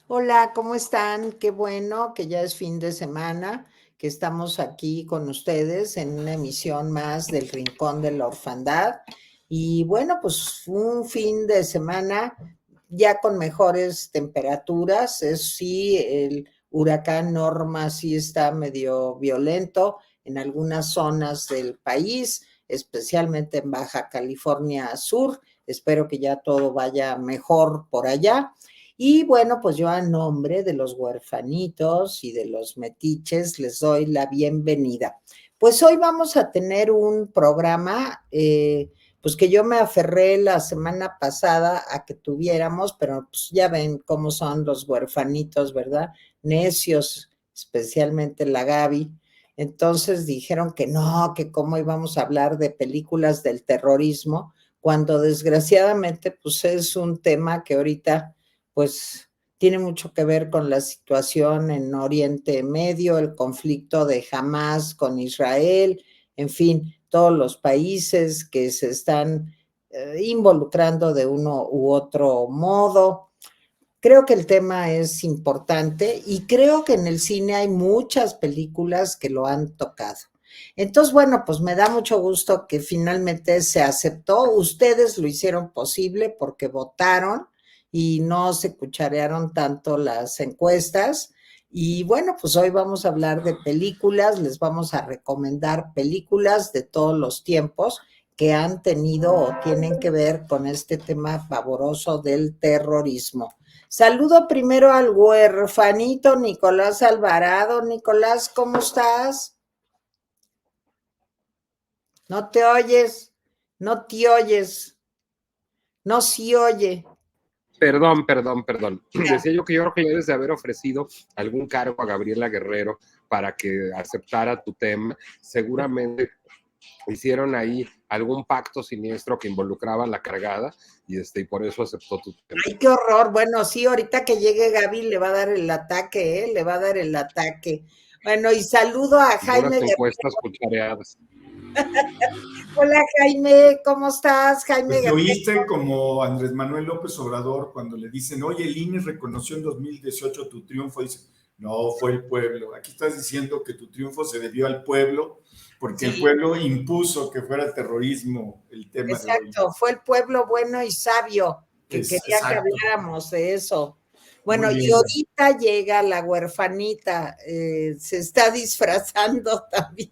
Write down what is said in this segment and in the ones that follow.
Hola, ¿cómo están? Qué bueno que ya es fin de semana, que estamos aquí con ustedes en una emisión más del Rincón de la Orfandad. Y bueno, pues un fin de semana ya con mejores temperaturas. Es sí, el huracán Norma sí está medio violento en algunas zonas del país, especialmente en Baja California Sur. Espero que ya todo vaya mejor por allá. Y bueno, pues yo a nombre de los huerfanitos y de los metiches les doy la bienvenida. Pues hoy vamos a tener un programa, pues que yo me aferré la semana pasada a que tuviéramos, pero pues ya ven cómo son los huerfanitos, ¿verdad? Necios, especialmente la Gaby. Entonces dijeron que no, que cómo íbamos a hablar de películas del terrorismo, cuando desgraciadamente pues es un tema que ahorita pues tiene mucho que ver con la situación en Oriente Medio, el conflicto de Hamas con Israel, en fin, todos los países que se están involucrando de uno u otro modo. Creo que el tema es importante y creo que en el cine hay muchas películas que lo han tocado. Entonces, bueno, pues me da mucho gusto que finalmente se aceptó. Ustedes lo hicieron posible porque votaron y no se cucharearon tanto las encuestas. Y bueno, pues hoy vamos a hablar de películas, les vamos a recomendar películas de todos los tiempos que han tenido o tienen que ver con este tema pavoroso del terrorismo. Saludo primero al huerfanito Nicolás Alvarado. Nicolás, ¿cómo estás? No te oyes, no te oyes, no se oye. Perdón. Decía yo que yo creo que le debes de haber ofrecido algún cargo a Gabriela Guerrero para que aceptara tu tema. Seguramente hicieron ahí algún pacto siniestro que involucraba a la cargada y por eso aceptó tu tema. Ay, qué horror. Bueno, sí, ahorita que llegue Gaby le va a dar el ataque, ¿eh? Le va a dar el ataque. Bueno, y saludo a Puras Jaime encuestas cuchareadas. Hola Jaime, ¿cómo estás? Jaime Pues te Guerrero. oíste como Andrés Manuel López Obrador cuando le dicen, oye, el INE reconoció en 2018 tu triunfo, dice, no, fue el pueblo. Aquí estás diciendo que tu triunfo se debió al pueblo, porque el Sí, pueblo impuso que fuera terrorismo el tema de hoy. exacto, fue el pueblo bueno y sabio que Es quería que exacto. habláramos de eso. Bueno, Muy y bien. ahorita llega la huerfanita, se está disfrazando también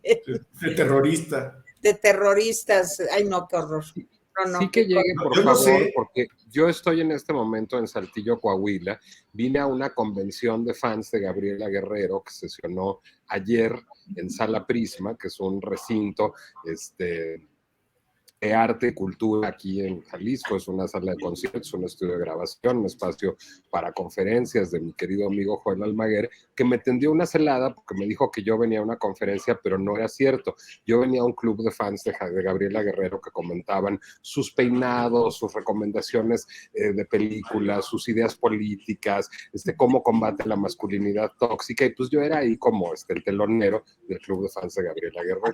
De terrorista. de terroristas. Ay, no, qué horror. No, Sí no, qué que llegue, horror. por Yo no favor, sé, porque yo estoy en este momento en Saltillo, Coahuila. Vine a una convención de fans de Gabriela Guerrero que sesionó ayer en Sala Prisma, que es un recinto de arte y cultura aquí en Jalisco. Es una sala de conciertos, un estudio de grabación, un espacio para conferencias de mi querido amigo Joel Almaguer, que me tendió una celada porque me dijo que yo venía a una conferencia, pero no era cierto. Yo venía a un club de fans de Gabriela Guerrero que comentaban sus peinados, sus recomendaciones de películas, sus ideas políticas, cómo combate la masculinidad tóxica, y pues yo era ahí como el telonero del club de fans de Gabriela Guerrero.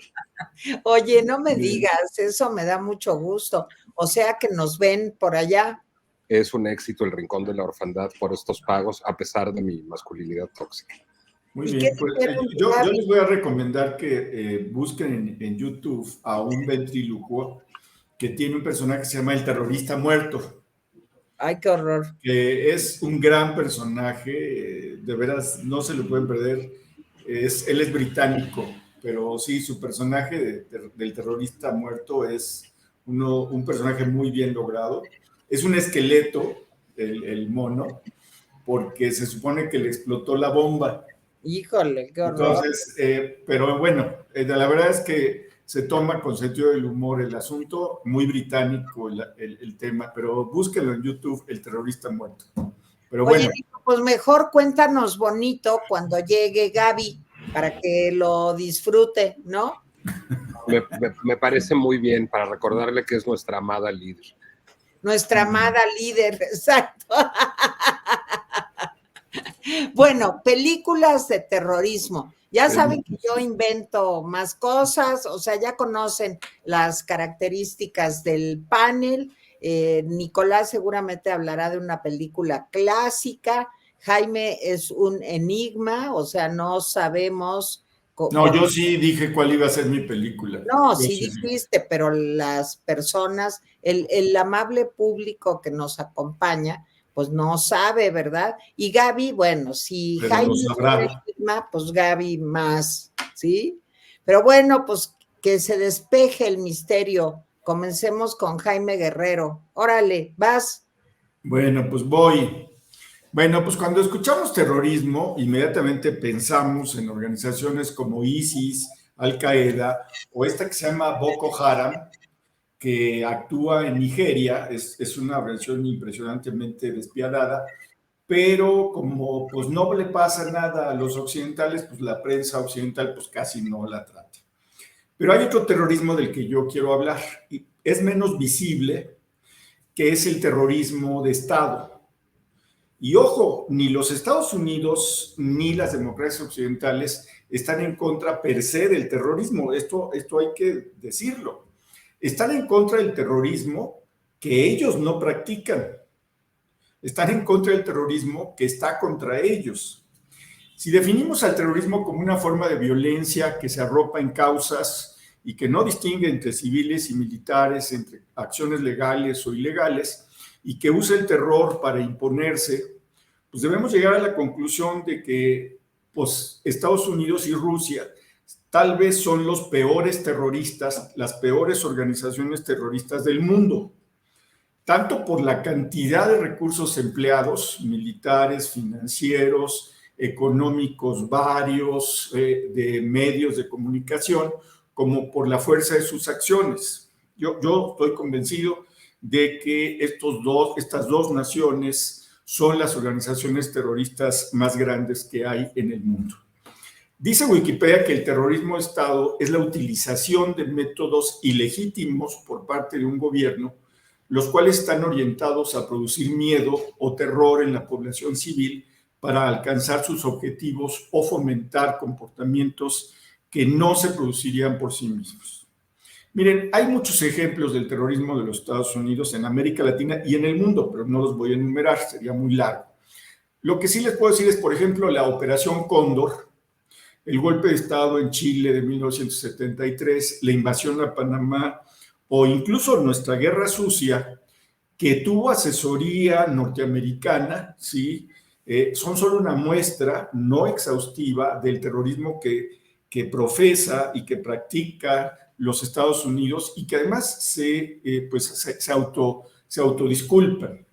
Oye, no me digas, eso me da mucho gusto. O sea que nos ven por allá. Es un éxito el Rincón de la Orfandad por estos pagos, a pesar de mi masculinidad tóxica. muy ¿Y qué bien, pues dijeron de yo Gaby? les voy a recomendar que busquen en YouTube a un ventrílocuo que tiene un personaje que se llama el terrorista muerto. Ay, qué horror. Que es un gran personaje, de veras no se lo pueden perder. Él es británico, pero sí, su personaje del terrorista muerto es un personaje muy bien logrado. Es un esqueleto, el mono, porque se supone que le explotó la bomba. Híjole, qué horror. Entonces, pero bueno, la verdad es que se toma con sentido del humor el asunto, muy británico el tema, pero búsquelo en YouTube, El terrorista muerto. Pero Oye, bueno. Nico, pues mejor cuéntanos bonito cuando llegue Gaby para que lo disfrute, ¿no? Me parece muy bien para recordarle que es nuestra amada líder. Nuestra amada líder, exacto. Bueno, películas de terrorismo. Ya saben que yo invento más cosas, o sea, ya conocen las características del panel. Nicolás seguramente hablará de una película clásica Jaime es un enigma, o sea, no sabemos. No, yo sí dije cuál iba a ser mi película. No, Yo sí sí dije. dijiste, pero las personas, el amable público que nos acompaña, pues no sabe, ¿verdad? Y Gaby, bueno, si Pero lo Jaime es un sabrá. enigma, pues Gaby más, ¿sí? Pero bueno, pues que se despeje el misterio. Comencemos con Jaime Guerrero. Órale, vas. Bueno, pues voy. Bueno, pues cuando escuchamos terrorismo, inmediatamente pensamos en organizaciones como ISIS, Al-Qaeda o esta que se llama Boko Haram, que actúa en Nigeria. Es una versión impresionantemente despiadada, pero como pues no le pasa nada a los occidentales, pues la prensa occidental pues casi no la trata. Pero hay otro terrorismo del que yo quiero hablar y es menos visible, que es el terrorismo de Estado. Y ojo, ni los Estados Unidos ni las democracias occidentales están en contra per se del terrorismo. Esto hay que decirlo. Están en contra del terrorismo que ellos no practican. Están en contra del terrorismo que está contra ellos. Si definimos al terrorismo como una forma de violencia que se arropa en causas y que no distingue entre civiles y militares, entre acciones legales o ilegales, y que usa el terror para imponerse, pues debemos llegar a la conclusión de que pues, Estados Unidos y Rusia tal vez son los peores terroristas, las peores organizaciones terroristas del mundo, tanto por la cantidad de recursos empleados, militares, financieros, económicos varios, de medios de comunicación, como por la fuerza de sus acciones. Yo estoy convencido de que estas dos naciones son las organizaciones terroristas más grandes que hay en el mundo. Dice Wikipedia que el terrorismo de Estado es la utilización de métodos ilegítimos por parte de un gobierno, los cuales están orientados a producir miedo o terror en la población civil para alcanzar sus objetivos o fomentar comportamientos que no se producirían por sí mismos. Miren, hay muchos ejemplos del terrorismo de los Estados Unidos en América Latina y en el mundo, pero no los voy a enumerar, sería muy largo. Lo que sí les puedo decir es, por ejemplo, la Operación Cóndor, el golpe de Estado en Chile de 1973, la invasión a Panamá o incluso nuestra guerra sucia, que tuvo asesoría norteamericana, ¿sí? Son solo una muestra no exhaustiva del terrorismo que profesa y que practica los Estados Unidos y que además se autodisculpan.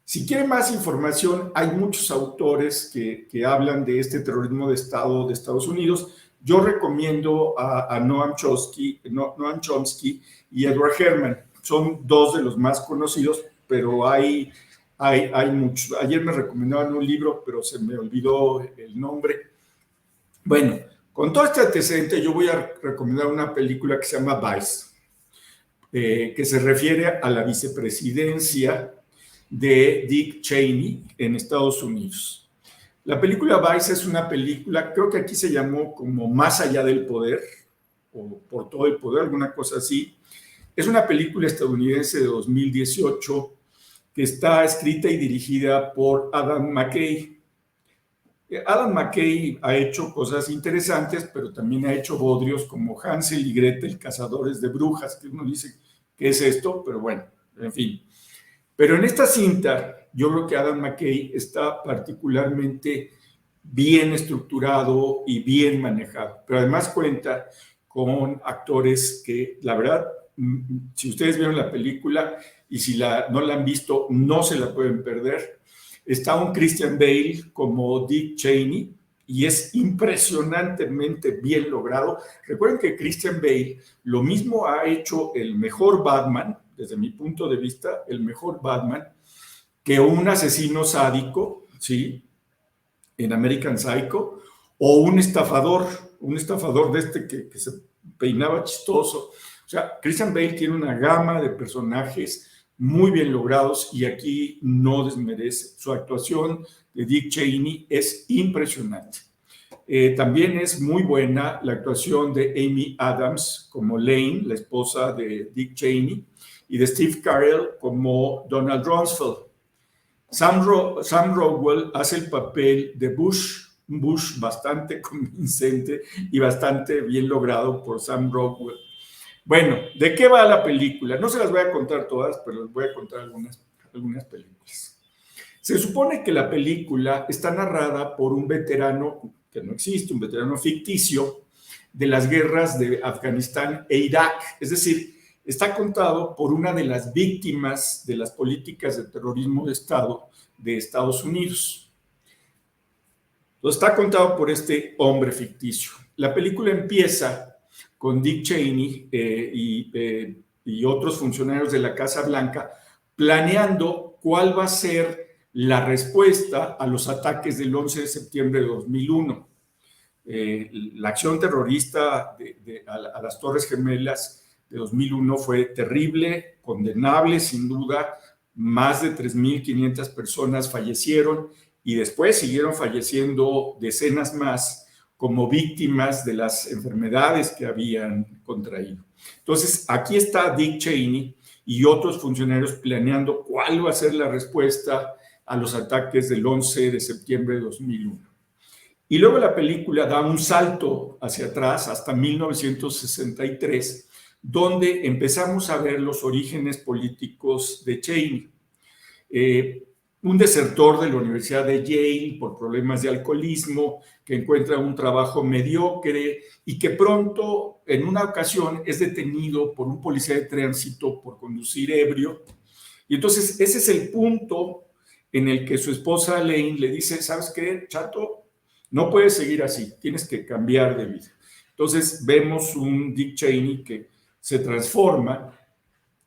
Si quieren más información, hay muchos autores que hablan de este terrorismo de Estado de Estados Unidos. Yo recomiendo a Noam Chomsky y Edward Herman. Son dos de los más conocidos, pero hay muchos. Ayer me recomendaban un libro, pero se me olvidó el nombre. Bueno, con todo este antecedente, yo voy a recomendar una película que se llama Vice, que se refiere a la vicepresidencia de Dick Cheney en Estados Unidos. La película Vice es una película, creo que aquí se llamó como Más allá del poder, o Por todo el poder, alguna cosa así. Es una película estadounidense de 2018 que está escrita y dirigida por Adam McKay. Adam McKay ha hecho cosas interesantes, pero también ha hecho bodrios como Hansel y Gretel, cazadores de brujas, que uno dice, ¿qué es esto? Pero bueno, en fin. Pero en esta cinta, yo creo que Adam McKay está particularmente bien estructurado y bien manejado, pero además cuenta con actores que, la verdad, si ustedes vieron la película y si no la han visto, no se la pueden perder. Está un Christian Bale como Dick Cheney y es impresionantemente bien logrado. Recuerden que Christian Bale lo mismo ha hecho el mejor Batman, desde mi punto de vista, el mejor Batman, que un asesino sádico, ¿sí? En American Psycho, o un estafador de este que se peinaba chistoso. O sea, Christian Bale tiene una gama de personajes muy bien logrados y aquí no desmerece. Su actuación de Dick Cheney es impresionante. También es muy buena la actuación de Amy Adams como Lane, la esposa de Dick Cheney, y de Steve Carell como Donald Rumsfeld. Sam Rockwell hace el papel de Bush, un Bush bastante convincente y bastante bien logrado por Sam Rockwell. Bueno, ¿de qué va la película? No se las voy a contar todas, pero les voy a contar algunas películas. Se supone que la película está narrada por un veterano, que no existe, un veterano ficticio, de las guerras de Afganistán e Irak. Es decir, está contado por una de las víctimas de las políticas de terrorismo de Estado de Estados Unidos. Entonces, está contado por este hombre ficticio. La película empieza con Dick Cheney y otros funcionarios de la Casa Blanca planeando cuál va a ser la respuesta a los ataques del 11 de septiembre de 2001. La acción terrorista a las Torres Gemelas de 2001 fue terrible, condenable, sin duda. Más de 3.500 personas fallecieron y después siguieron falleciendo decenas más como víctimas de las enfermedades que habían contraído. Entonces, aquí está Dick Cheney y otros funcionarios planeando cuál va a ser la respuesta a los ataques del 11 de septiembre de 2001. Y luego la película da un salto hacia atrás hasta 1963, donde empezamos a ver los orígenes políticos de Cheney. Un desertor de la Universidad de Yale por problemas de alcoholismo, que encuentra un trabajo mediocre y que pronto, en una ocasión, es detenido por un policía de tránsito por conducir ebrio. Y entonces ese es el punto en el que su esposa Lane le dice, ¿sabes qué, chato? No puedes seguir así, tienes que cambiar de vida. Entonces vemos un Dick Cheney que se transforma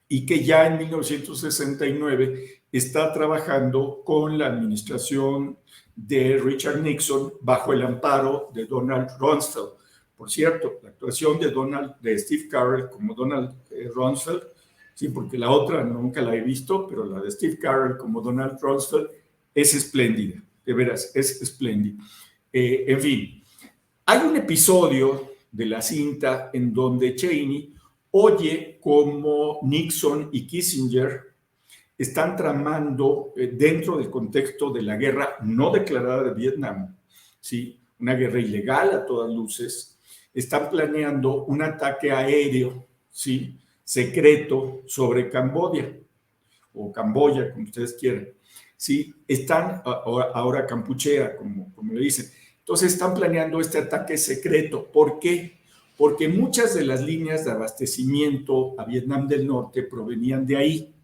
y que ya en 1969 está trabajando con la administración de Richard Nixon bajo el amparo de Donald Rumsfeld. Por cierto, la actuación de Steve Carell como Donald Rumsfeld, sí, porque la otra nunca la he visto, pero la de Steve Carell como Donald Rumsfeld es espléndida, de veras, es espléndida. En fin, hay un episodio de la cinta en donde Cheney oye cómo Nixon y Kissinger están tramando dentro del contexto de la guerra no declarada de Vietnam, ¿sí? Una guerra ilegal a todas luces, están planeando un ataque aéreo, ¿sí? Secreto sobre Camboya, o Camboya, como ustedes quieran, ¿sí? Están, ahora Kampuchea, como le dicen. Entonces están planeando este ataque secreto. ¿Por qué? Porque muchas de las líneas de abastecimiento a Vietnam del Norte provenían de ahí.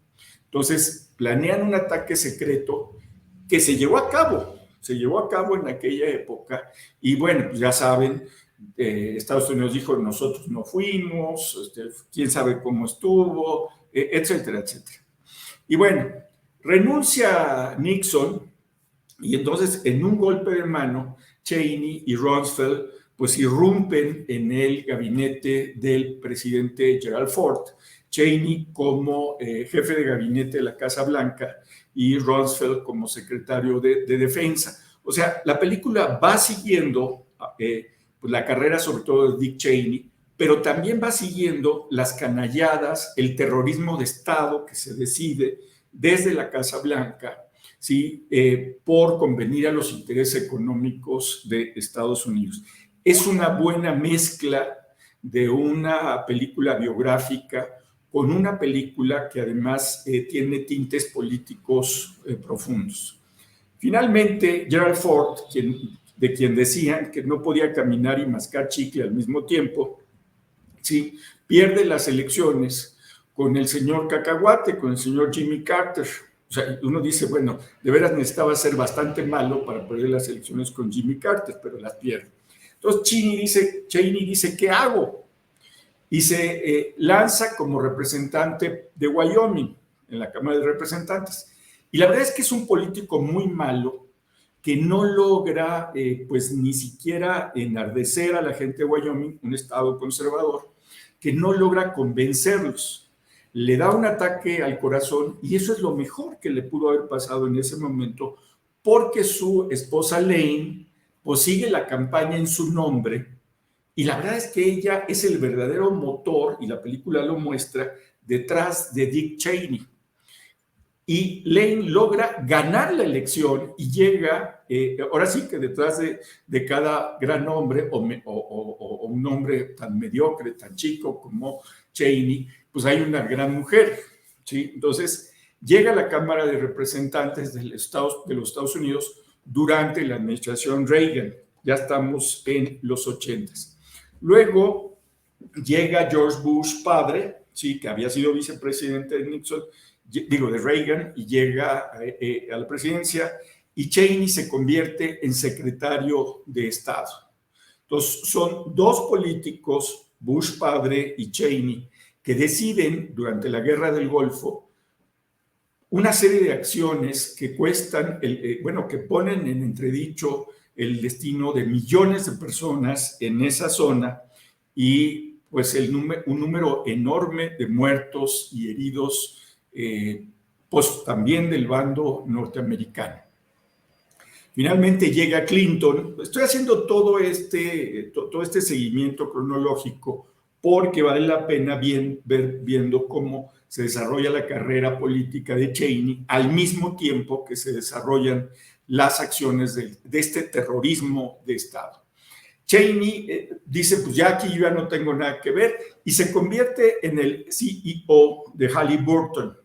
Entonces planean un ataque secreto que se llevó a cabo en aquella época. Y bueno, pues ya saben, Estados Unidos dijo, nosotros no fuimos, quién sabe cómo estuvo, etcétera, etcétera. Y bueno, renuncia Nixon y entonces en un golpe de mano, Cheney y Rumsfeld pues irrumpen en el gabinete del presidente Gerald Ford, Cheney como jefe de gabinete de la Casa Blanca y Rumsfeld como secretario de Defensa. O sea, la película va siguiendo pues la carrera sobre todo de Dick Cheney, pero también va siguiendo las canalladas, el terrorismo de Estado que se decide desde la Casa Blanca, ¿sí? Por convenir a los intereses económicos de Estados Unidos. Es una buena mezcla de una película biográfica con una película que además tiene tintes políticos profundos. Finalmente, Gerald Ford, de quien decían que no podía caminar y mascar chicle al mismo tiempo, ¿sí? Pierde las elecciones con el señor Cacahuate, con el señor Jimmy Carter. O sea, uno dice, bueno, de veras necesitaba ser bastante malo para perder las elecciones con Jimmy Carter, pero las pierde. Entonces Cheney dice, ¿qué hago? Y se lanza como representante de Wyoming en la Cámara de Representantes. Y la verdad es que es un político muy malo que no logra pues ni siquiera enardecer a la gente de Wyoming, un estado conservador, que no logra convencerlos. Le da un ataque al corazón y eso es lo mejor que le pudo haber pasado en ese momento porque su esposa Lane pues sigue la campaña en su nombre y la verdad es que ella es el verdadero motor, y la película lo muestra, detrás de Dick Cheney. y Lane logra ganar la elección y llega, ahora sí que detrás de cada gran hombre o un hombre tan mediocre, tan chico como Cheney, pues hay una gran mujer, ¿sí? Entonces llega a la Cámara de Representantes de los Estados Unidos durante la administración Reagan. Ya estamos en los 80s. Luego llega George Bush padre, ¿sí? Que había sido vicepresidente de Nixon, de Reagan, y llega a la presidencia, y Cheney se convierte en secretario de Estado. Entonces, son dos políticos, Bush padre y Cheney, que deciden durante la Guerra del Golfo una serie de acciones que cuestan, que ponen en entredicho el destino de millones de personas en esa zona y pues un número enorme de muertos y heridos, pues también del bando norteamericano. Finalmente llega Clinton. Estoy haciendo todo este seguimiento cronológico porque vale la pena ver viendo cómo se desarrolla la carrera política de Cheney al mismo tiempo que se desarrollan las acciones de este terrorismo de Estado. Cheney dice, pues ya aquí yo ya no tengo nada que ver, y se convierte en el CEO de Halliburton,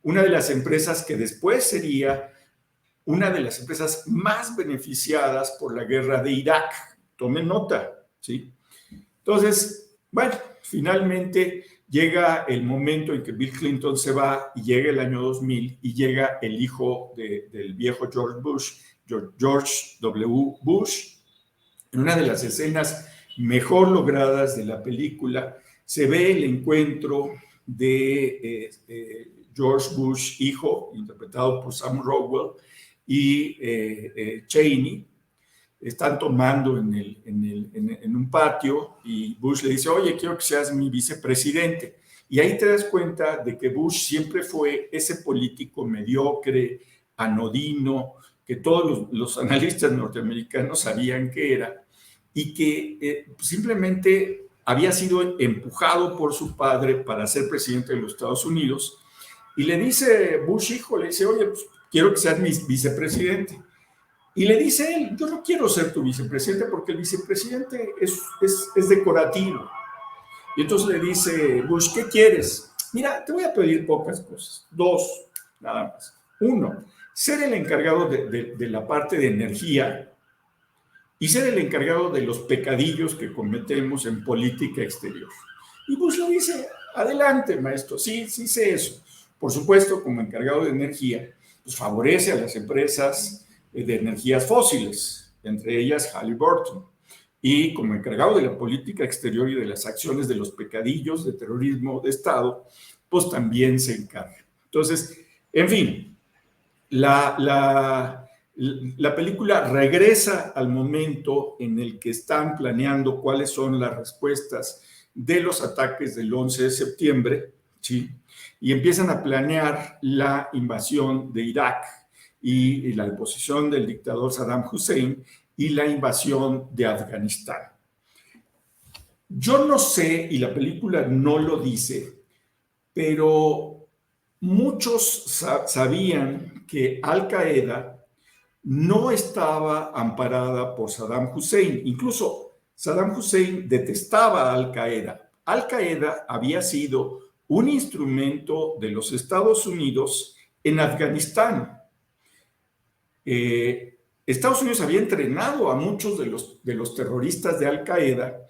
una de las empresas que después sería una de las empresas más beneficiadas por la guerra de Irak. Tomen nota, ¿sí? Entonces, bueno, finalmente llega el momento en que Bill Clinton se va y llega el año 2000 y llega el hijo del viejo George Bush, George W. Bush. En una de las escenas mejor logradas de la película se ve el encuentro de George Bush, hijo, interpretado por Sam Rockwell, y Cheney. Están tomando en un patio y Bush le dice, oye, quiero que seas mi vicepresidente. Y ahí te das cuenta de que Bush siempre fue ese político mediocre, anodino, que todos los analistas norteamericanos sabían que era, y que simplemente había sido empujado por su padre para ser presidente de los Estados Unidos. Y le dice Bush, hijo, le dice, oye, pues, quiero que seas mi vicepresidente. Y le dice él, yo no quiero ser tu vicepresidente porque el vicepresidente es decorativo. Y entonces le dice Bush, ¿qué quieres? Mira, te voy a pedir pocas cosas, dos, nada más. Uno, ser el encargado de la parte de energía y ser el encargado de los pecadillos que cometemos en política exterior. Y Bush le dice, adelante, maestro, sí sé eso. Por supuesto, como encargado de energía, pues favorece a las empresas de energías fósiles, entre ellas Halliburton, y como encargado de la política exterior y de las acciones de los pecadillos de terrorismo de Estado, pues también se encarga. Entonces, en fin, la película regresa al momento en el que están planeando cuáles son las respuestas de los ataques del 11 de septiembre, ¿sí? Y empiezan a planear la invasión de Irak y la deposición del dictador Saddam Hussein y la invasión de Afganistán. Yo no sé, y la película no lo dice, pero muchos sabían que Al Qaeda no estaba amparada por Saddam Hussein. Incluso Saddam Hussein detestaba a Al Qaeda. Al Qaeda había sido un instrumento de los Estados Unidos en Afganistán. Estados Unidos había entrenado a muchos de los terroristas de Al Qaeda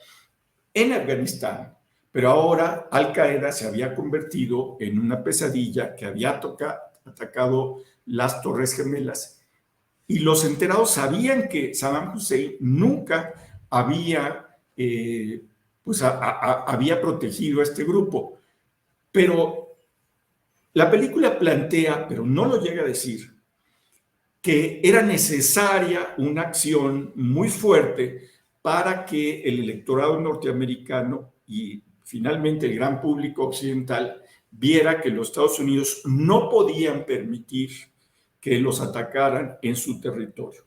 en Afganistán, pero ahora Al Qaeda se había convertido en una pesadilla que había atacado las Torres Gemelas, y los enterados sabían que Saddam Hussein nunca había, había protegido a este grupo. Pero la película plantea, pero no lo llega a decir, que era necesaria una acción muy fuerte para que el electorado norteamericano y finalmente el gran público occidental viera que los Estados Unidos no podían permitir que los atacaran en su territorio.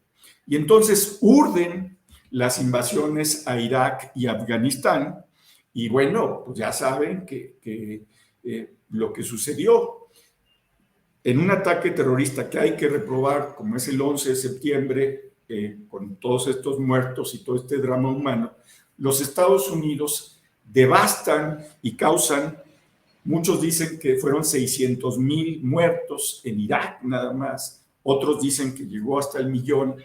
Y entonces urden las invasiones a Irak y Afganistán, y bueno, pues ya saben que lo que sucedió. en un ataque terrorista que hay que reprobar, como es el 11 de septiembre, con todos estos muertos y todo este drama humano, los Estados Unidos devastan y causan, muchos dicen que fueron 600,000 muertos en Irak nada más, otros dicen que llegó hasta el millón,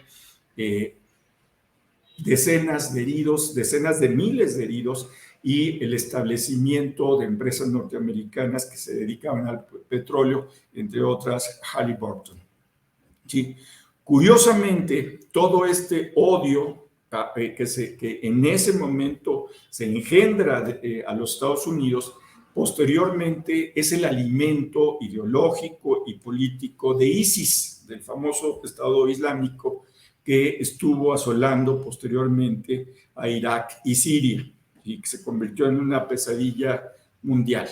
decenas de heridos, decenas de miles de heridos, y el establecimiento de empresas norteamericanas que se dedicaban al petróleo, entre otras Halliburton. ¿Sí? Curiosamente, todo este odio que en ese momento se engendra a los Estados Unidos, posteriormente es el alimento ideológico y político de ISIS, del famoso Estado Islámico, que estuvo asolando posteriormente a Irak y Siria, y que se convirtió en una pesadilla mundial.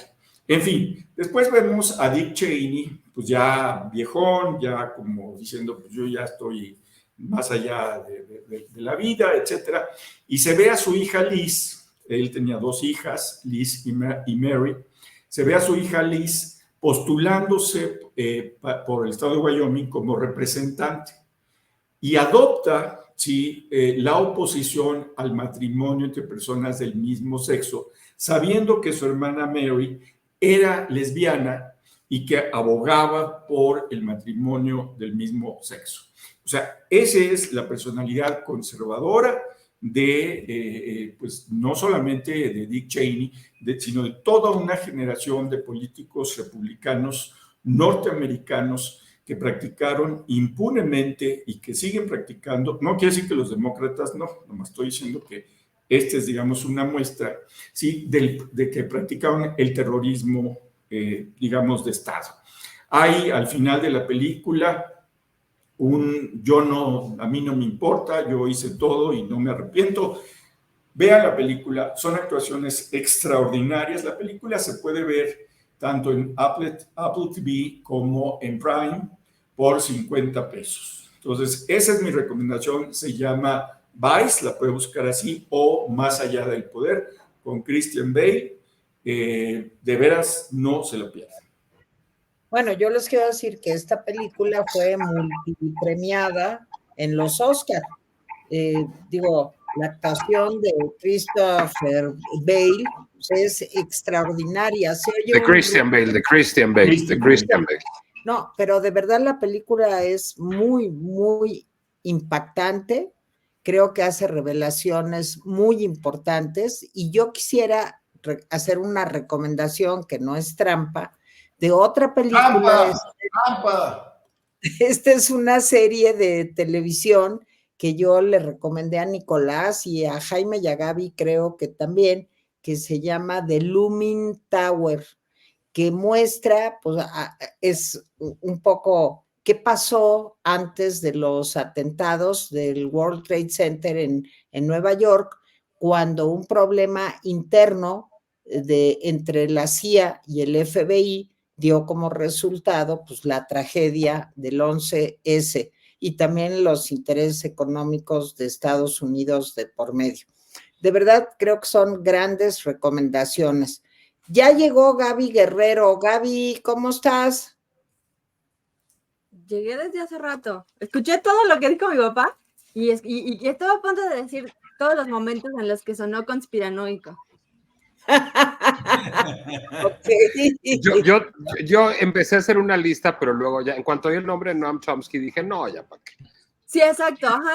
En fin, después vemos a Dick Cheney, pues ya viejón, ya como diciendo, pues yo ya estoy más allá de la vida, etcétera, y se ve a su hija Liz, él tenía 2 hijas, Liz y Mary, se ve a su hija Liz postulándose por el estado de Wyoming como representante, y adopta, ¿sí?, la oposición al matrimonio entre personas del mismo sexo, sabiendo que su hermana Mary era lesbiana y que abogaba por el matrimonio del mismo sexo. O sea, esa es la personalidad conservadora de, pues no solamente de Dick Cheney, sino de toda una generación de políticos republicanos norteamericanos que practicaron impunemente y que siguen practicando. No quiere decir que los demócratas no, nomás estoy diciendo que esta es, digamos, una muestra, ¿sí?, de que practicaban el terrorismo, digamos, de Estado. Hay al final de la película a mí no me importa, yo hice todo y no me arrepiento. Vean la película, son actuaciones extraordinarias. La película se puede ver tanto en Apple TV como en Prime por 50 pesos. Entonces, esa es mi recomendación, se llama Vice, la puede buscar así, o Más allá del poder, con Christian Bale. De veras, no se la pierdan. Bueno, yo les quiero decir que esta película fue multipremiada en los Oscar. Digo, la actuación de Christopher Bale pues, es extraordinaria. Se oye de Christian Bale. No, pero de verdad la película es muy, muy impactante. Creo que hace revelaciones muy importantes y yo quisiera hacer una recomendación que no es trampa de otra película. ¡Trampa! Esta es una serie de televisión que yo le recomendé a Nicolás y a Jaime y a Gaby, creo que también, que se llama The Looming Tower, que muestra, pues, es un poco qué pasó antes de los atentados del World Trade Center en Nueva York, cuando un problema interno entre la CIA y el FBI dio como resultado pues, la tragedia del 11S y también los intereses económicos de Estados Unidos de por medio. De verdad, creo que son grandes recomendaciones. Ya llegó Gaby Guerrero. Gaby, ¿cómo estás? Llegué desde hace rato. Escuché todo lo que dijo mi papá y estaba a punto de decir todos los momentos en los que sonó conspiranoico. Okay. Yo empecé a hacer una lista, pero luego ya, en cuanto oí el nombre de Noam Chomsky, dije, no, ya para qué. Sí, exacto. Ajá,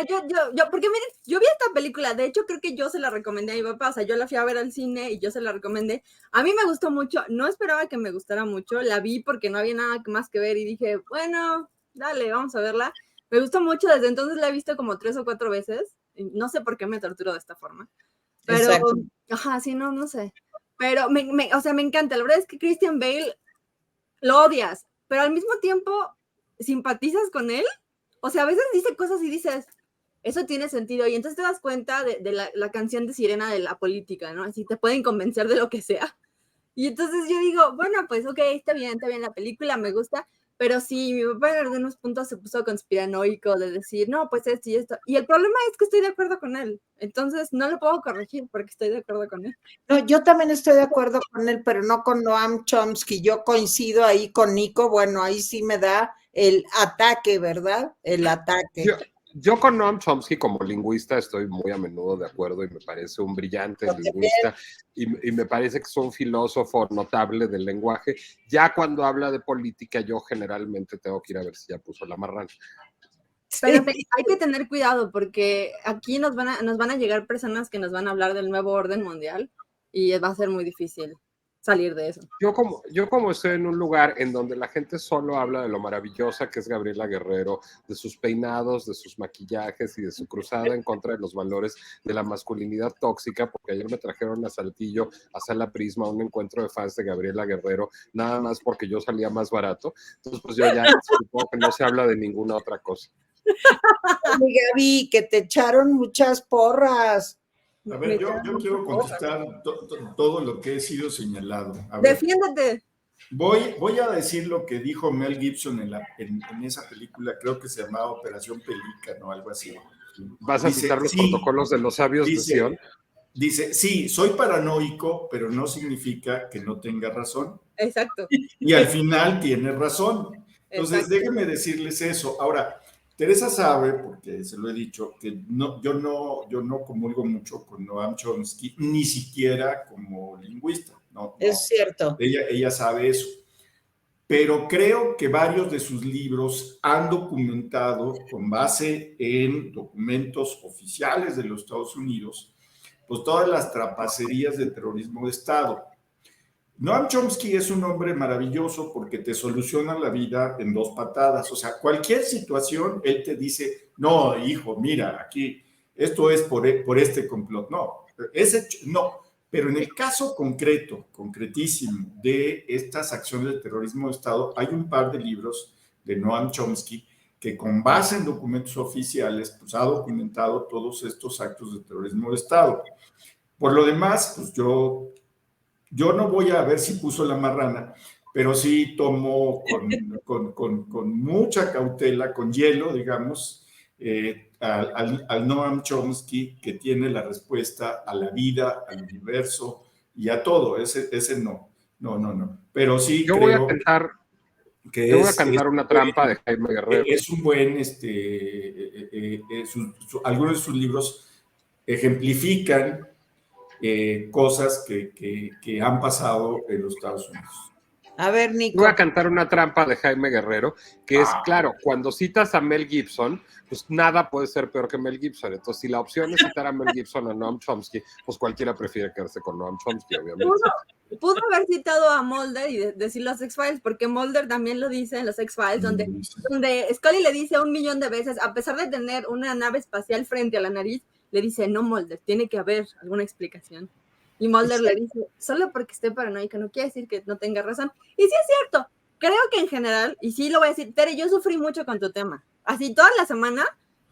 porque miren, yo vi esta película, de hecho creo que yo se la recomendé a mi papá, o sea, yo la fui a ver al cine y yo se la recomendé. A mí me gustó mucho, no esperaba que me gustara mucho, la vi porque no había nada más que ver y dije, bueno, dale, vamos a verla. Me gustó mucho, desde entonces la he visto como 3 o 4 veces, no sé por qué me torturo de esta forma, pero, exacto. Ajá, sí, no sé, pero o sea, me encanta, la verdad es que Christian Bale lo odias, pero al mismo tiempo simpatizas con él. O sea, a veces dice cosas y dices, eso tiene sentido. Y entonces te das cuenta de la canción de Sirena de la política, ¿no? Así te pueden convencer de lo que sea. Y entonces yo digo, bueno, pues ok, está bien la película, me gusta. pero sí, mi papá en algunos puntos se puso conspiranoico de decir, no, pues esto y esto. Y el problema es que estoy de acuerdo con él. Entonces no lo puedo corregir porque estoy de acuerdo con él. No, yo también estoy de acuerdo con él, pero no con Noam Chomsky. Yo coincido ahí con Nico. Bueno, ahí sí me da el ataque, ¿verdad? El ataque. Yo con Noam Chomsky como lingüista estoy muy a menudo de acuerdo y me parece un brillante lingüista y me parece que es un filósofo notable del lenguaje. Ya cuando habla de política yo generalmente tengo que ir a ver si ya puso la marrana. Pero hay que tener cuidado porque aquí nos van a llegar personas que nos van a hablar del nuevo orden mundial y va a ser muy difícil salir de eso. Yo como estoy en un lugar en donde la gente solo habla de lo maravillosa que es Gabriela Guerrero, de sus peinados, de sus maquillajes y de su cruzada en contra de los valores de la masculinidad tóxica, porque ayer me trajeron a Saltillo, a Sala Prisma, a un encuentro de fans de Gabriela Guerrero, nada más porque yo salía más barato. Entonces, pues yo ya supongo que no se habla de ninguna otra cosa. Gaby, que te echaron muchas porras. A ver, yo quiero contestar todo lo que he sido señalado. A ver, Defiéndete. voy a decir lo que dijo Mel Gibson en esa película, creo que se llamaba Operación Pelícano o algo así. ¿Vas a citar los protocolos de los sabios de Sion? Dice, sí, soy paranoico, pero no significa que no tenga razón. Exacto. Y al final tiene razón. Entonces, Exacto. déjenme decirles eso. Ahora, Teresa sabe, porque se lo he dicho, que yo no comulgo mucho con Noam Chomsky, ni siquiera como lingüista. No, es cierto. Ella sabe eso. Pero creo que varios de sus libros han documentado, con base en documentos oficiales de los Estados Unidos, pues todas las trapacerías del terrorismo de Estado. Noam Chomsky es un hombre maravilloso porque te soluciona la vida en 2 patadas. O sea, cualquier situación, él te dice, no, hijo, mira, aquí, esto es por este complot. No, no. Pero en el caso concretísimo de estas acciones de terrorismo de Estado, hay un par de libros de Noam Chomsky que con base en documentos oficiales, pues ha documentado todos estos actos de terrorismo de Estado. Por lo demás, pues yo no voy a ver si puso la marrana, pero sí tomo con mucha cautela, con hielo, digamos, al Noam Chomsky, que tiene la respuesta a la vida, al universo y a todo. Ese no. Pero sí yo creo que voy a cantar una trampa de Jaime Guerrero. Es un buen, algunos de sus libros ejemplifican cosas que han pasado en los Estados Unidos. A ver, Nico. Voy a cantar una trampa de Jaime Guerrero, que es, claro, cuando citas a Mel Gibson, pues nada puede ser peor que Mel Gibson. Entonces, si la opción es citar a Mel Gibson o a Noam Chomsky, pues cualquiera prefiere quedarse con Noam Chomsky, obviamente. Pudo haber citado a Mulder y decir los X-Files, porque Mulder también lo dice en los X-Files, donde Scully le dice 1,000,000 de veces, a pesar de tener una nave espacial frente a la nariz, le dice, no, Mulder, tiene que haber alguna explicación. Y Mulder le dice, solo porque esté paranoica no quiere decir que no tenga razón. Y sí es cierto, creo que en general, y sí lo voy a decir, Tere, yo sufrí mucho con tu tema. Así toda la semana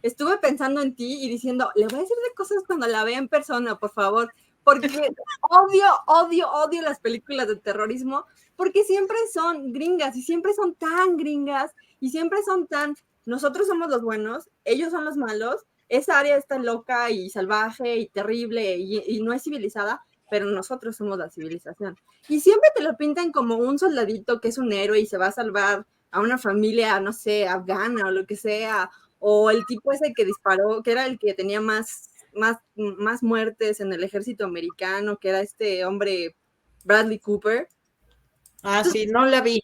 estuve pensando en ti y diciendo, le voy a decir de cosas cuando la vea en persona, por favor, porque odio las películas de terrorismo, porque siempre son gringas y siempre son tan gringas y siempre son tan, nosotros somos los buenos, ellos son los malos, esa área está loca y salvaje y terrible y no es civilizada, pero nosotros somos la civilización. Y siempre te lo pintan como un soldadito que es un héroe y se va a salvar a una familia, no sé, afgana o lo que sea, o el tipo ese que disparó, que era el que tenía más muertes en el ejército americano, que era este hombre Bradley Cooper. Ah, sí, no la vi.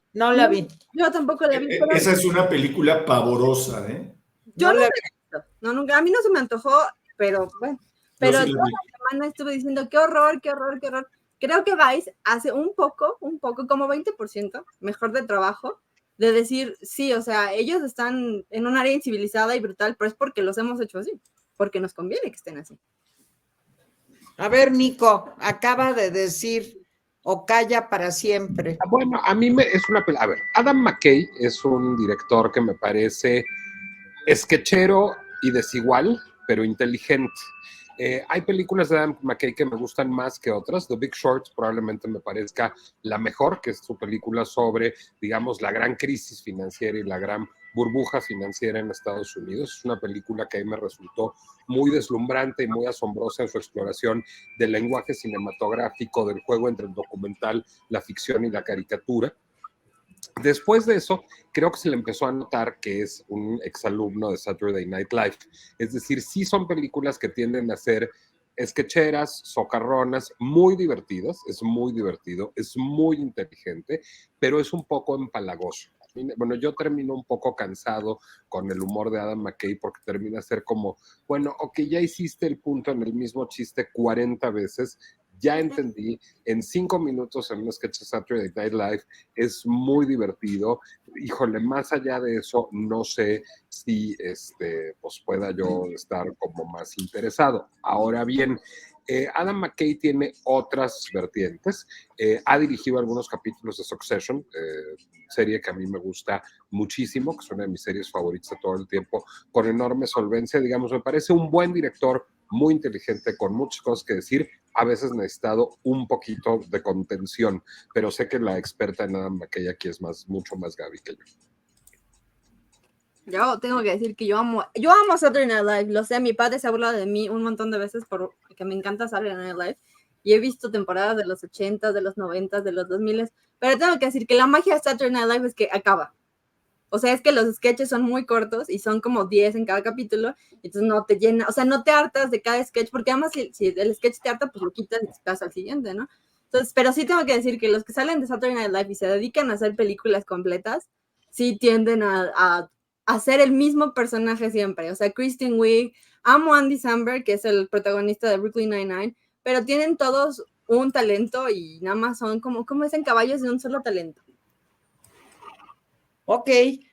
Yo tampoco la vi. Esa es una película pavorosa, ¿eh? Yo no la he visto. No, nunca, a mí no se me antojó, pero bueno. Pero sí toda la semana estuve diciendo, qué horror. Creo que Vice hace un poco, como 20% mejor de trabajo, de decir, sí, o sea, ellos están en un área incivilizada y brutal, pero es porque los hemos hecho así, porque nos conviene que estén así. A ver, Nico, acaba de decir, o calla para siempre. Bueno, a mí es una película. A ver, Adam McKay es un director que me parece sketchero y desigual, pero inteligente. Hay películas de Adam McKay que me gustan más que otras. The Big Short probablemente me parezca la mejor, que es su película sobre, digamos, la gran crisis financiera y la gran burbuja financiera en Estados Unidos. Es una película que a mí me resultó muy deslumbrante y muy asombrosa en su exploración del lenguaje cinematográfico, del juego entre el documental, la ficción y la caricatura. Después de eso, creo que se le empezó a notar que es un exalumno de Saturday Night Live. Es decir, sí son películas que tienden a ser sketcheras, socarronas, muy divertidas, es muy divertido, es muy inteligente, pero es un poco empalagoso. Bueno, yo termino un poco cansado con el humor de Adam McKay porque termina a ser como, bueno, ok, ya hiciste el punto en el mismo chiste 40 veces, ya entendí, en 5 minutos en un sketch de Saturday Night Live es muy divertido. Híjole, más allá de eso, no sé si pues pueda yo estar como más interesado. Ahora bien, Adam McKay tiene otras vertientes. Ha dirigido algunos capítulos de Succession, serie que a mí me gusta muchísimo, que es una de mis series favoritas de todo el tiempo, con enorme solvencia, digamos, me parece un buen director, muy inteligente, con muchas cosas que decir. A veces necesitado un poquito de contención, pero sé que la experta en Adam McKay aquí es mucho más Gaby que yo. Yo tengo que decir que yo amo Saturday Night Live, lo sé, mi padre se ha burlado de mí un montón de veces porque me encanta Saturday Night Live, y he visto temporadas de los 80, de los 90, de los 2000, pero tengo que decir que la magia de Saturday Night Live es que acaba. O sea, es que los sketches son muy cortos y son como 10 en cada capítulo, entonces no te llena, o sea, no te hartas de cada sketch, porque además si el sketch te harta, pues lo quitas y te pasas al siguiente, ¿no? Entonces, pero sí tengo que decir que los que salen de Saturday Night Live y se dedican a hacer películas completas, sí tienden a hacer el mismo personaje siempre. O sea, Kristen Wiig, amo a Andy Samberg, que es el protagonista de Brooklyn Nine-Nine, pero tienen todos un talento y nada más son como dicen, caballos de un solo talento. Ok,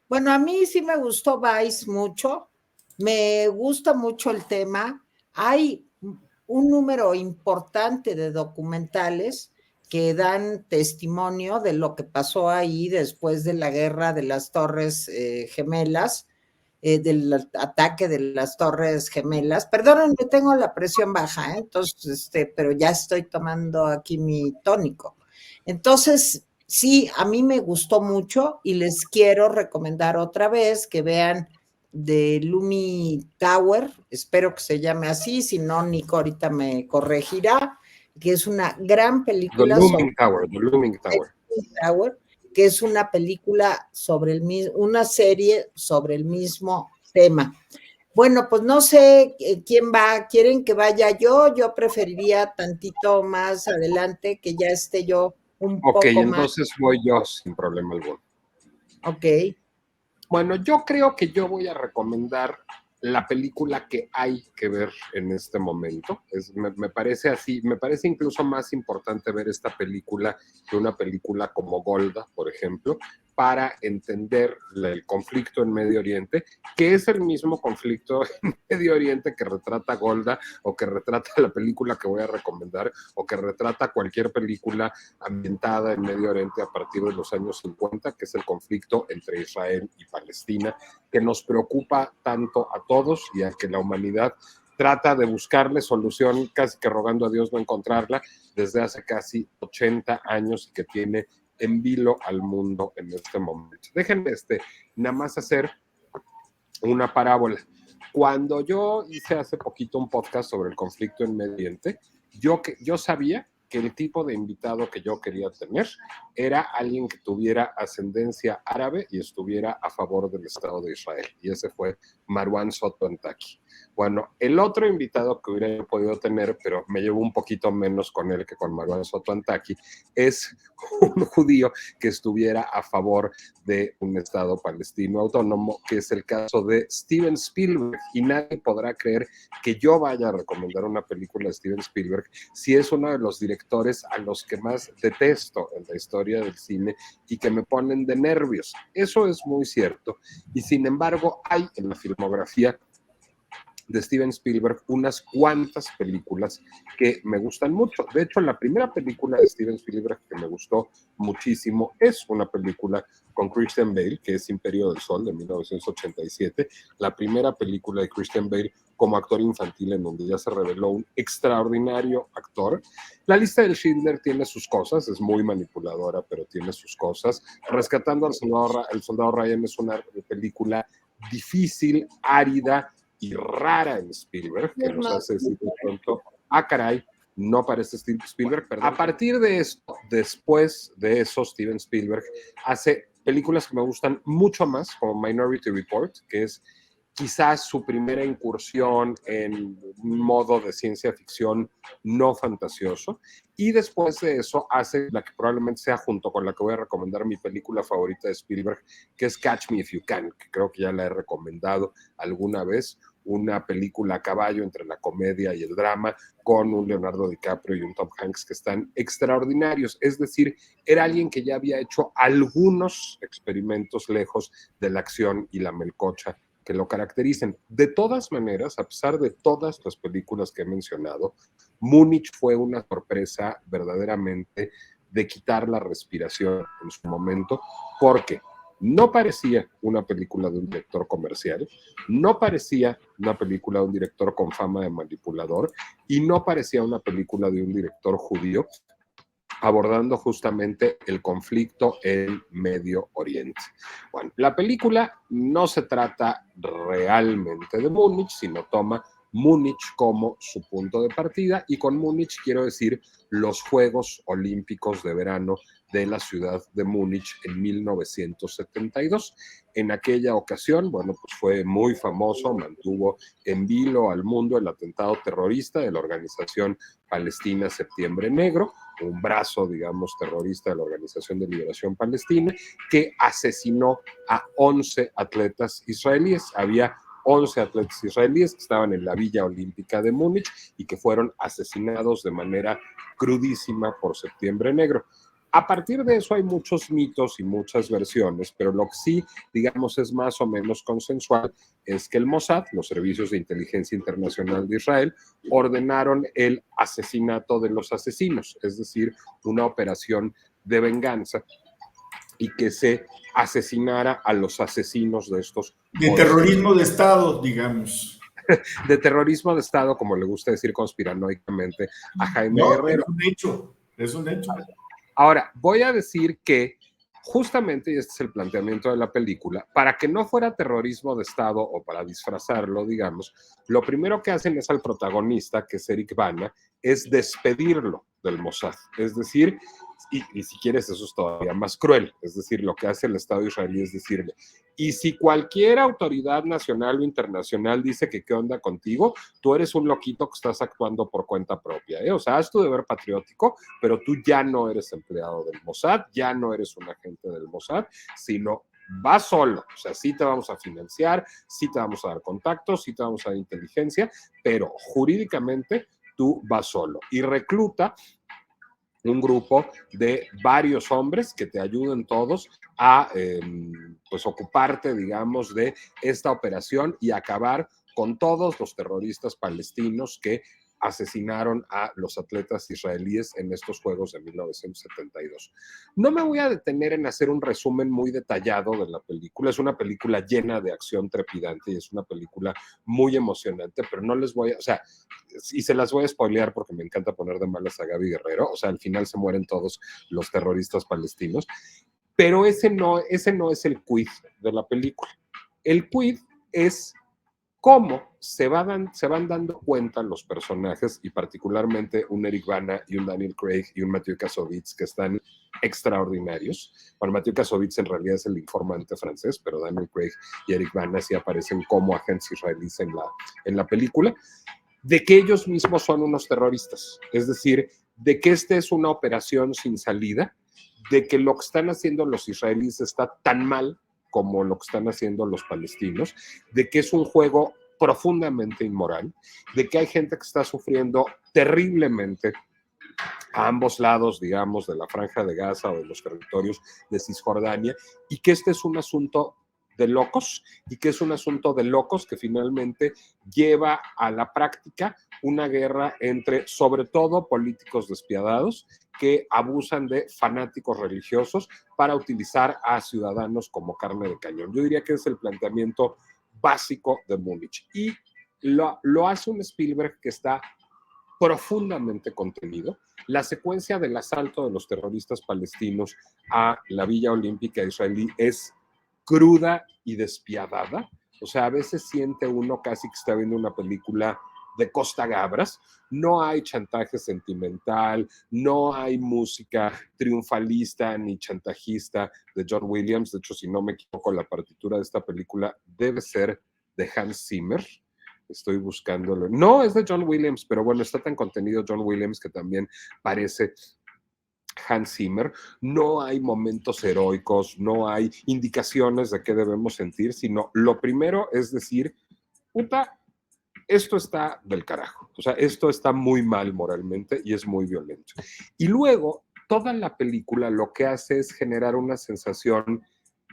bueno, a mí sí me gustó Vice mucho, me gusta mucho el tema. Hay un número importante de documentales que dan testimonio de lo que pasó ahí después de la guerra de las Torres Gemelas, del ataque de las Torres Gemelas. Perdónenme, tengo la presión baja, entonces, pero ya estoy tomando aquí mi tónico. Entonces, sí, a mí me gustó mucho y les quiero recomendar otra vez que vean de Loomy Tower, espero que se llame así, si no, Nico ahorita me corregirá, que es una gran película sobre The Looming Tower. Que es una película sobre una serie sobre el mismo tema. Bueno, pues no sé quién va, quieren que vaya yo preferiría tantito más adelante que ya esté yo un Ok, poco más. entonces voy yo sin problema alguno. Ok. Bueno, yo creo que yo voy a recomendar la película que hay que ver en este momento. Me parece así, me parece incluso más importante ver esta película que una película como Golda, por ejemplo, para entender el conflicto en Medio Oriente, que es el mismo conflicto en Medio Oriente que retrata Golda o que retrata la película que voy a recomendar o que retrata cualquier película ambientada en Medio Oriente a partir de los años 50, que es el conflicto entre Israel y Palestina, que nos preocupa tanto a todos y a que la humanidad trata de buscarle solución, casi que rogando a Dios no encontrarla, desde hace casi 80 años y que tiene en vilo al mundo en este momento. Déjenme nada más hacer una parábola. Cuando yo hice hace poquito un podcast sobre el conflicto en Medio Oriente, yo sabía que el tipo de invitado que yo quería tener era alguien que tuviera ascendencia árabe y estuviera a favor del Estado de Israel. Y ese fue Marwan Soto Antaki. Bueno, el otro invitado que hubiera podido tener, pero me llevo un poquito menos con él que con Marwan Soto Antaki, es un judío que estuviera a favor de un Estado palestino autónomo, que es el caso de Steven Spielberg. Y nadie podrá creer que yo vaya a recomendar una película de Steven Spielberg si es uno de los directores a los que más detesto en la historia del cine y que me ponen de nervios. Eso es muy cierto. Y sin embargo, hay en la filmografía de Steven Spielberg unas cuantas películas que me gustan mucho. De hecho, la primera película de Steven Spielberg que me gustó muchísimo es una película con Christian Bale, que es Imperio del Sol, de 1987, la primera película de Christian Bale como actor infantil, en donde ya se reveló un extraordinario actor. La lista del Schindler tiene sus cosas, es muy manipuladora, pero tiene sus cosas. Rescatando al soldado Ryan es una película difícil, árida y rara en Spielberg, que nos hace decir de pronto, ah, caray, no parece Spielberg, perdón. A partir de esto, después de eso, Steven Spielberg hace películas que me gustan mucho más, como Minority Report, que es quizás su primera incursión en un modo de ciencia ficción no fantasioso, y después de eso hace la que probablemente sea, junto con la que voy a recomendar, mi película favorita de Spielberg, que es Catch Me If You Can, que creo que ya la he recomendado alguna vez, una película a caballo entre la comedia y el drama, con un Leonardo DiCaprio y un Tom Hanks que están extraordinarios. Es decir, era alguien que ya había hecho algunos experimentos lejos de la acción y la melcocha que lo caractericen. De todas maneras, a pesar de todas las películas que he mencionado, Múnich fue una sorpresa verdaderamente de quitar la respiración en su momento, porque no parecía una película de un director comercial, no parecía una película de un director con fama de manipulador, y no parecía una película de un director judío abordando justamente el conflicto en Medio Oriente. Bueno, la película no se trata realmente de Múnich, sino toma Múnich como su punto de partida, y con Múnich quiero decir los Juegos Olímpicos de Verano de la ciudad de Múnich en 1972. En aquella ocasión, bueno, pues fue muy famoso, mantuvo en vilo al mundo el atentado terrorista de la organización palestina Septiembre Negro, un brazo, digamos, terrorista de la Organización de Liberación Palestina, que asesinó a 11 atletas israelíes. Había 11 atletas israelíes que estaban en la Villa Olímpica de Múnich y que fueron asesinados de manera crudísima por Septiembre Negro. A partir de eso hay muchos mitos y muchas versiones, pero lo que sí, digamos, es más o menos consensual es que el Mossad, los servicios de inteligencia internacional de Israel, ordenaron el asesinato de los asesinos, es decir, una operación de venganza, y que se asesinara a los asesinos de estos. De terrorismo de Estado, digamos. De terrorismo de Estado, como le gusta decir conspiranoicamente a Jaime Guerrero. Es un hecho, es un hecho. Ahora, voy a decir que justamente, y este es el planteamiento de la película, para que no fuera terrorismo de Estado o para disfrazarlo, digamos, lo primero que hacen es al protagonista, que es Eric Bana, es despedirlo del Mossad. Es decir, y si quieres, eso es todavía más cruel. Es decir, lo que hace el Estado israelí es decirle, y si cualquier autoridad nacional o internacional dice que qué onda contigo, tú eres un loquito que estás actuando por cuenta propia, ¿eh? O sea, haz tu deber patriótico, pero tú ya no eres empleado del Mossad, ya no eres un agente del Mossad, sino vas solo. O sea, sí te vamos a financiar, sí te vamos a dar contactos, sí te vamos a dar inteligencia, pero jurídicamente tú vas solo. Y recluta un grupo de varios hombres que te ayuden todos a pues ocuparte, digamos, de esta operación y acabar con todos los terroristas palestinos que asesinaron a los atletas israelíes en estos Juegos de 1972. No me voy a detener en hacer un resumen muy detallado de la película. Es una película llena de acción trepidante y es una película muy emocionante, pero no les voy a, o sea, y se las voy a spoilear porque me encanta poner de malas a Gaby Guerrero. O sea, al final se mueren todos los terroristas palestinos, pero ese no es el quid de la película. El quid es cómo se van dando cuenta los personajes, y particularmente un Eric Bana y un Daniel Craig y un Mathieu Kassovitz, que están extraordinarios. Bueno, Mathieu Kassovitz en realidad es el informante francés, pero Daniel Craig y Eric Bana sí aparecen como agentes israelíes en la película, de que ellos mismos son unos terroristas. Es decir, de que esta es una operación sin salida, de que lo que están haciendo los israelíes está tan mal como lo que están haciendo los palestinos, de que es un juego profundamente inmoral, de que hay gente que está sufriendo terriblemente a ambos lados, digamos, de la Franja de Gaza o de los territorios de Cisjordania, y que este es un asunto de locos y que es un asunto de locos que finalmente lleva a la práctica una guerra entre, sobre todo, políticos despiadados que abusan de fanáticos religiosos para utilizar a ciudadanos como carne de cañón. Yo diría que es el planteamiento básico de Múnich. Y lo hace un Spielberg que está profundamente contenido. La secuencia del asalto de los terroristas palestinos a la Villa Olímpica israelí es cruda y despiadada. O sea, a veces siente uno casi que está viendo una película de Costa Gabras. No hay chantaje sentimental, no hay música triunfalista ni chantajista de John Williams. De hecho, si no me equivoco, la partitura de esta película debe ser de Hans Zimmer. Estoy buscándolo. No, es de John Williams, pero bueno, está tan contenido John Williams que también parece Hans Zimmer. No hay momentos heroicos, no hay indicaciones de qué debemos sentir, sino lo primero es decir, puta, esto está del carajo. O sea, esto está muy mal moralmente y es muy violento. Y luego, toda la película lo que hace es generar una sensación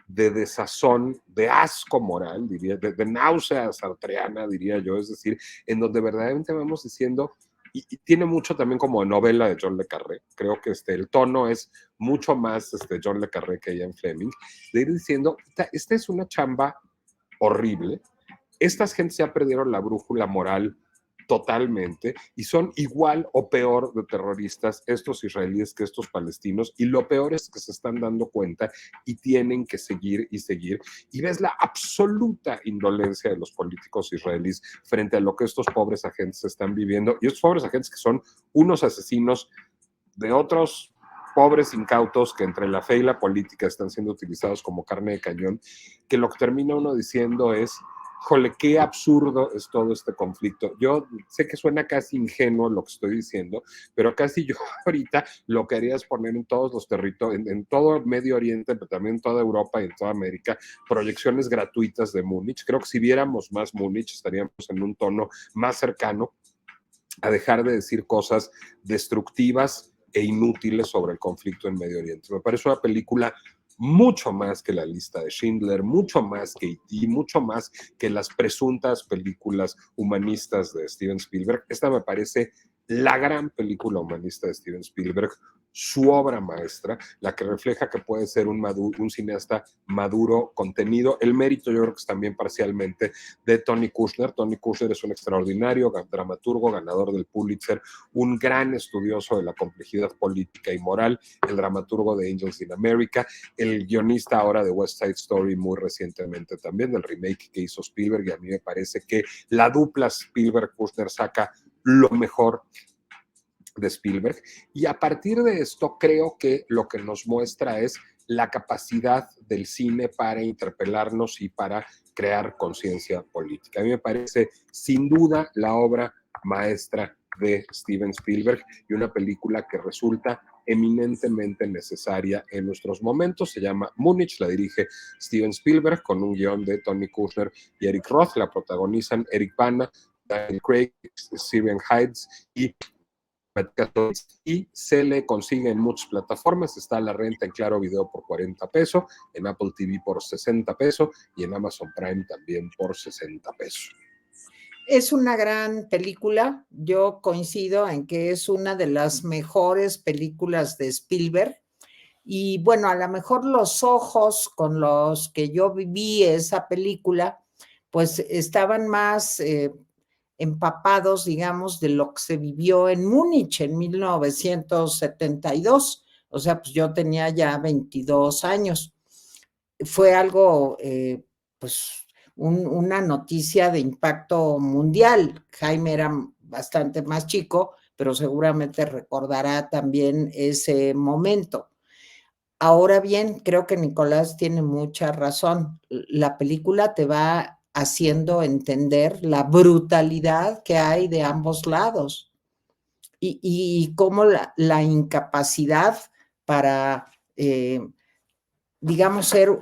de desazón, de asco moral, diría, de náusea sartreana, diría yo, es decir, en donde verdaderamente vamos diciendo, y tiene mucho también como novela de John le Carré, creo que el tono es mucho más John le Carré que Ian Fleming, de ir diciendo, esta es una chamba horrible, estas gentes ya perdieron la brújula moral totalmente y son igual o peor de terroristas estos israelíes que estos palestinos, y lo peor es que se están dando cuenta y tienen que seguir y seguir, y ves la absoluta indolencia de los políticos israelíes frente a lo que estos pobres agentes están viviendo, y estos pobres agentes que son unos asesinos de otros pobres incautos que entre la fe y la política están siendo utilizados como carne de cañón, que lo que termina uno diciendo es, jole, qué absurdo es todo este conflicto. Yo sé que suena casi ingenuo lo que estoy diciendo, pero casi yo ahorita lo que haría es poner en todos los territorios, en todo Medio Oriente, pero también en toda Europa y en toda América, proyecciones gratuitas de Múnich. Creo que si viéramos más Múnich, estaríamos en un tono más cercano a dejar de decir cosas destructivas e inútiles sobre el conflicto en Medio Oriente. Me parece una película mucho más que La Lista de Schindler, mucho más que E.T., mucho más que las presuntas películas humanistas de Steven Spielberg. Esta me parece la gran película humanista de Steven Spielberg, su obra maestra, la que refleja que puede ser un cineasta maduro, contenido. El mérito yo creo que es también parcialmente de Tony Kushner. Tony Kushner es un extraordinario dramaturgo, ganador del Pulitzer, un gran estudioso de la complejidad política y moral, el dramaturgo de Angels in America, el guionista ahora de West Side Story muy recientemente también, del remake que hizo Spielberg, y a mí me parece que la dupla Spielberg-Kushner saca lo mejor de Spielberg, y a partir de esto creo que lo que nos muestra es la capacidad del cine para interpelarnos y para crear conciencia política. A mí me parece sin duda la obra maestra de Steven Spielberg y una película que resulta eminentemente necesaria en nuestros momentos. Se llama Múnich, la dirige Steven Spielberg con un guión de Tony Kushner y Eric Roth. La protagonizan Eric Bana, Daniel Craig, Steven Hydes y se le consigue en muchas plataformas. Está a la renta en Claro Video por 40 pesos, en Apple TV por 60 pesos y en Amazon Prime también por 60 pesos. Es una gran película. Yo coincido en que es una de las mejores películas de Spielberg. Y bueno, a lo mejor los ojos con los que yo viví esa película, pues estaban más empapados, digamos, de lo que se vivió en Múnich en 1972. O sea, pues yo tenía ya 22 años. Fue algo, pues, una noticia de impacto mundial. Jaime era bastante más chico, pero seguramente recordará también ese momento. Ahora bien, creo que Nicolás tiene mucha razón. La película te va haciendo entender la brutalidad que hay de ambos lados y cómo la incapacidad para, digamos, ser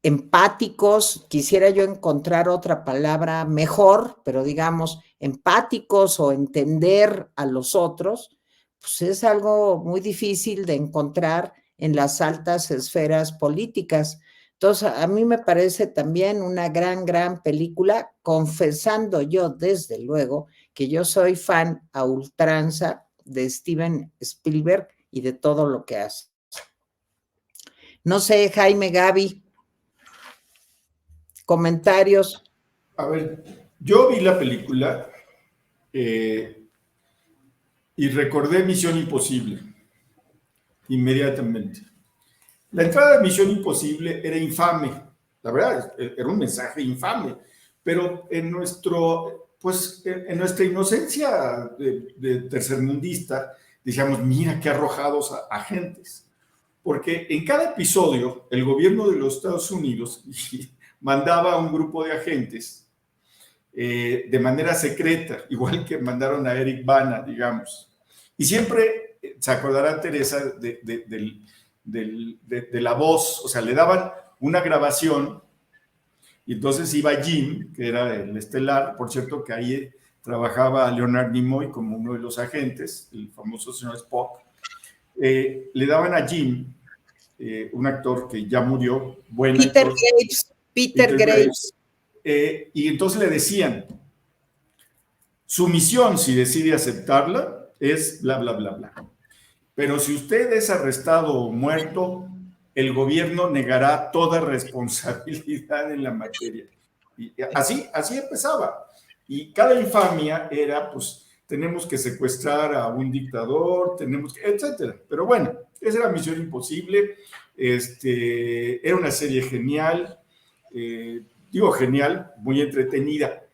empáticos, quisiera yo encontrar otra palabra mejor, pero digamos, empáticos o entender a los otros, pues es algo muy difícil de encontrar en las altas esferas políticas. Entonces, a mí me parece también una gran película, confesando yo, desde luego, que yo soy fan a ultranza de Steven Spielberg y de todo lo que hace. No sé, Jaime, Gaby, comentarios. A ver, yo vi la película y recordé Misión Imposible inmediatamente. La entrada de Misión Imposible era infame, la verdad, era un mensaje infame, pero en nuestra inocencia de tercermundista, decíamos, mira qué arrojados agentes, porque en cada episodio el gobierno de los Estados Unidos mandaba a un grupo de agentes de manera secreta, igual que mandaron a Eric Bana, digamos, y siempre se acordará Teresa de la voz, o sea, le daban una grabación y entonces iba Jim, que era el estelar, por cierto que ahí trabajaba Leonard Nimoy como uno de los agentes, el famoso señor Spock, le daban a Jim, un actor que ya murió, buen Peter actor, Graves, Peter Graves. Y entonces le decían, su misión, si decide aceptarla, es bla, bla, bla, bla. Pero si usted es arrestado o muerto, el gobierno negará toda responsabilidad en la materia. Y así empezaba. Y cada infamia era, pues, tenemos que secuestrar a un dictador, etcétera. Pero bueno, esa era Misión Imposible. Era una serie genial. Digo genial, muy entretenida.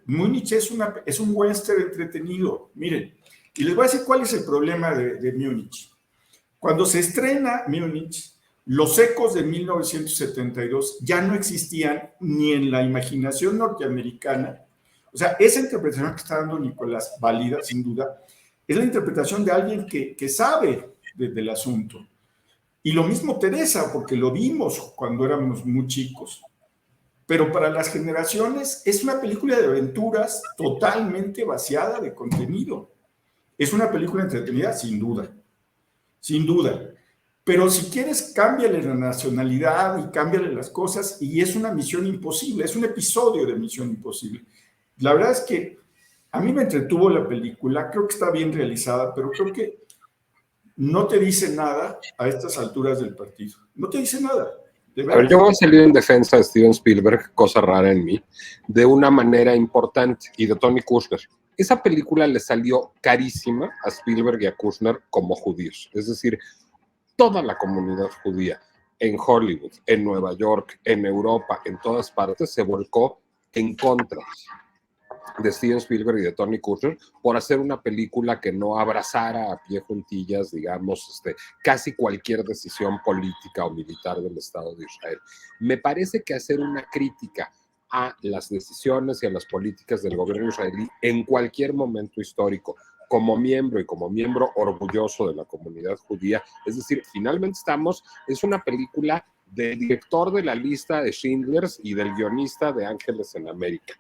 Múnich es un western entretenido. Miren, y les voy a decir cuál es el problema de Múnich. Cuando se estrena Múnich, los ecos de 1972 ya no existían ni en la imaginación norteamericana. O sea, esa interpretación que está dando Nicolás, válida, sin duda, es la interpretación de alguien que sabe del asunto. Y lo mismo Teresa, porque lo vimos cuando éramos muy chicos. Pero para las generaciones es una película de aventuras totalmente vaciada de contenido. Es una película entretenida, sin duda. Sin duda. Pero si quieres, cámbiale la nacionalidad y cámbiale las cosas y es una misión imposible, es un episodio de Misión Imposible. La verdad es que a mí me entretuvo la película, creo que está bien realizada, pero creo que no te dice nada a estas alturas del partido. No te dice nada. A ver, yo voy a salir en defensa de Steven Spielberg, cosa rara en mí, de una manera importante, y de Tony Kushner. Esa película le salió carísima a Spielberg y a Kushner como judíos. Es decir, toda la comunidad judía en Hollywood, en Nueva York, en Europa, en todas partes, se volcó en contra de Steven Spielberg y de Tony Kushner por hacer una película que no abrazara a pie juntillas, digamos, casi cualquier decisión política o militar del Estado de Israel. Me parece que hacer una crítica a las decisiones y a las políticas del gobierno israelí en cualquier momento histórico, como miembro orgulloso de la comunidad judía, es decir, finalmente es una película del director de La Lista de Schindler y del guionista de Ángeles en América,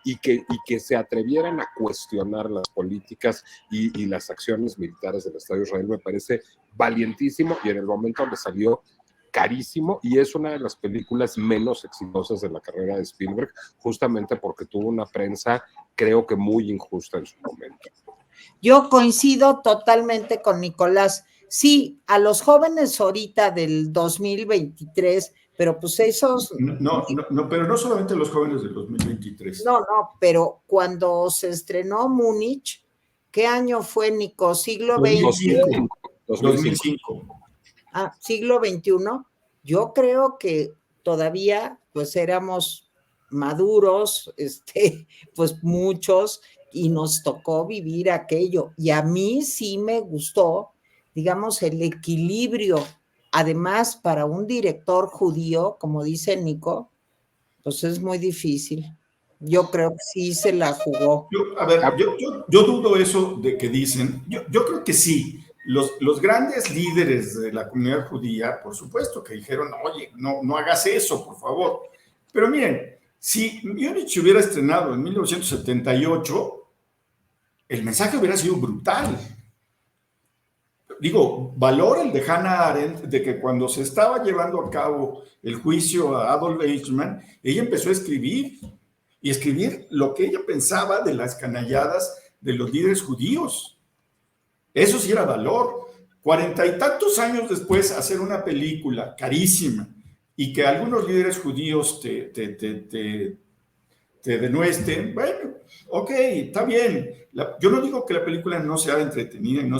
y que se atrevieran a cuestionar las políticas y las acciones militares del Estado de Israel me parece valientísimo, y en el momento le salió carísimo, y es una de las películas menos exitosas de la carrera de Spielberg, justamente porque tuvo una prensa, creo que muy injusta en su momento. Yo coincido totalmente con Nicolás. Sí, a los jóvenes ahorita del 2023, pero pues esos... No, pero no solamente los jóvenes del 2023. No, pero cuando se estrenó Múnich, ¿qué año fue, Nico? ¿Siglo XX? 2005. Ah, siglo XXI. Yo creo que todavía pues éramos maduros, pues muchos, y nos tocó vivir aquello. Y a mí sí me gustó, digamos, el equilibrio. Además, para un director judío, como dice Nico, pues es muy difícil. Yo creo que sí se la jugó. Yo dudo eso de que dicen. Yo creo que sí. Los grandes líderes de la comunidad judía, por supuesto, que dijeron, oye, no hagas eso, por favor. Pero miren, si Múnich hubiera estrenado en 1978, el mensaje hubiera sido brutal. valor el de Hannah Arendt, de que cuando se estaba llevando a cabo el juicio a Adolf Eichmann, ella empezó a escribir, y escribir lo que ella pensaba de las canalladas de los líderes judíos. Eso sí era valor. 40 y tantos años después, hacer una película carísima y que algunos líderes judíos te denuesten, bueno, ok, está bien. Yo no digo que la película no sea entretenida y no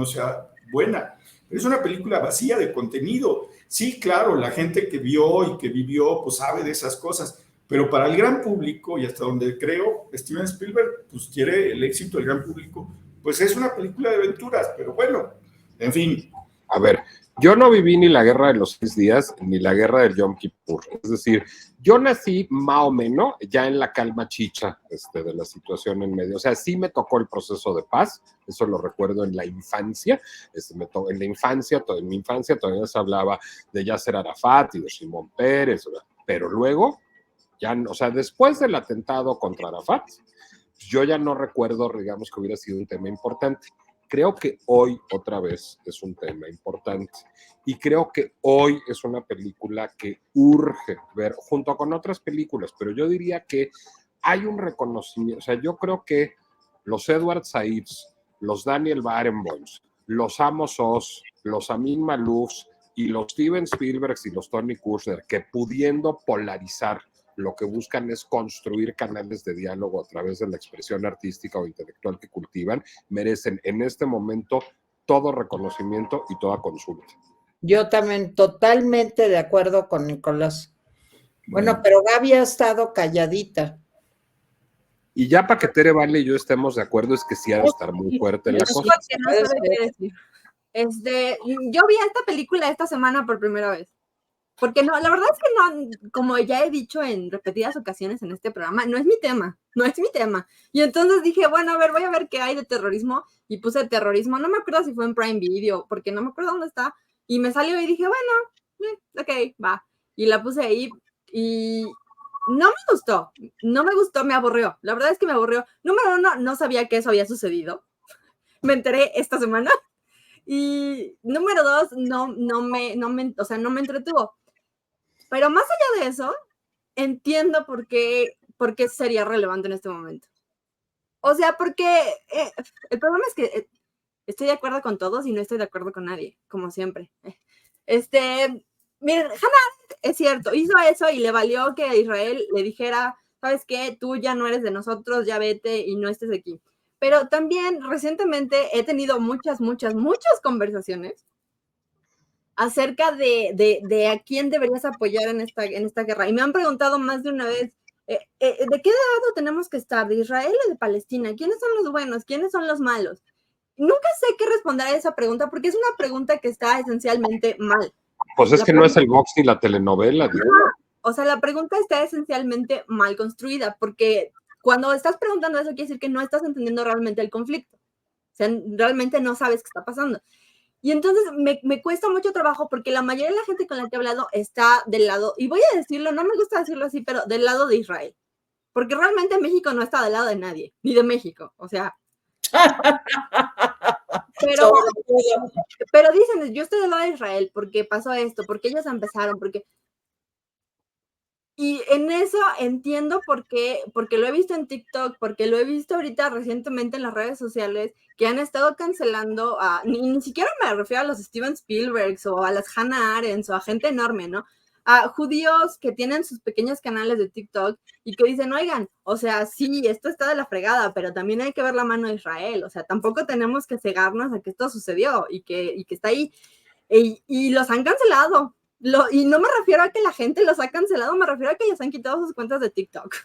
sea buena, pero es una película vacía de contenido. Sí, claro, la gente que vio y que vivió, pues sabe de esas cosas, pero para el gran público, y hasta donde creo, Steven Spielberg, pues quiere el éxito del gran público, pues es una película de aventuras, pero bueno, en fin. A ver, yo no viví ni la guerra de los 6 días, ni la guerra del Yom Kippur. Es decir, yo nací más o menos ya en la calma chicha de la situación en medio. O sea, sí me tocó el proceso de paz, eso lo recuerdo en la infancia. En mi infancia todavía se hablaba de Yasser Arafat y de Shimon Peres, pero luego, ya, o sea, después del atentado contra Arafat, yo ya no recuerdo, digamos, que hubiera sido un tema importante. Creo que hoy otra vez es un tema importante y creo que hoy es una película que urge ver junto con otras películas, pero yo diría que hay un reconocimiento, o sea, yo creo que los Edward Saïds, los Daniel Barenboims, los Amos Oz, los Amin Maloufs y los Steven Spielbergs y los Tony Kushner, que pudiendo polarizar, lo que buscan es construir canales de diálogo a través de la expresión artística o intelectual que cultivan, merecen en este momento todo reconocimiento y toda consulta. Yo también totalmente de acuerdo con Nicolás. Bueno, pero Gaby ha estado calladita. Y ya para que Tere Vale y yo estemos de acuerdo es que sí ha de estar muy fuerte la cosa. No sabe qué decir. Yo vi esta película esta semana por primera vez. Porque no, la verdad es que no, como ya he dicho en repetidas ocasiones en este programa, no es mi tema. Y entonces dije, bueno, a ver, voy a ver qué hay de terrorismo, y puse terrorismo, no me acuerdo si fue en Prime Video, porque no me acuerdo dónde está, y me salió y dije, bueno, ok, va. Y la puse ahí, y no me gustó, me aburrió. La verdad es que me aburrió. Número uno, no sabía que eso había sucedido. Me enteré esta semana. Y número dos, no me entretuvo. Pero más allá de eso, entiendo por qué sería relevante en este momento. O sea, porque el problema es que estoy de acuerdo con todos y no estoy de acuerdo con nadie, como siempre. Miren, Hannah, es cierto, hizo eso y le valió que a Israel le dijera, ¿sabes qué? Tú ya no eres de nosotros, ya vete y no estés aquí. Pero también recientemente he tenido muchas conversaciones acerca de a quién deberías apoyar en esta guerra. Y me han preguntado más de una vez, ¿de qué lado tenemos que estar? ¿De Israel o de Palestina? ¿Quiénes son los buenos? ¿Quiénes son los malos? Nunca sé qué responder a esa pregunta porque es una pregunta que está esencialmente mal. Pues es que no es el Vox ni la telenovela. O sea, la pregunta está esencialmente mal construida porque cuando estás preguntando eso quiere decir que no estás entendiendo realmente el conflicto. O sea, realmente no sabes qué está pasando. Y entonces me cuesta mucho trabajo porque la mayoría de la gente con la que he hablado está del lado, y voy a decirlo, no me gusta decirlo así, pero del lado de Israel. Porque realmente México no está del lado de nadie, ni de México, o sea. Pero dicen, yo estoy del lado de Israel porque pasó esto, porque ellos empezaron, porque... Y en eso entiendo porque lo he visto en TikTok, porque lo he visto ahorita recientemente en las redes sociales, que han estado cancelando a, ni siquiera me refiero a los Steven Spielbergs o a las Hannah Arendt o a gente enorme, ¿no? A judíos que tienen sus pequeños canales de TikTok y que dicen, oigan, o sea, sí, esto está de la fregada, pero también hay que ver la mano de Israel, o sea, tampoco tenemos que cegarnos a que esto sucedió y que está ahí. Y los han cancelado. Y no me refiero a que la gente los ha cancelado, me refiero a que les han quitado sus cuentas de TikTok.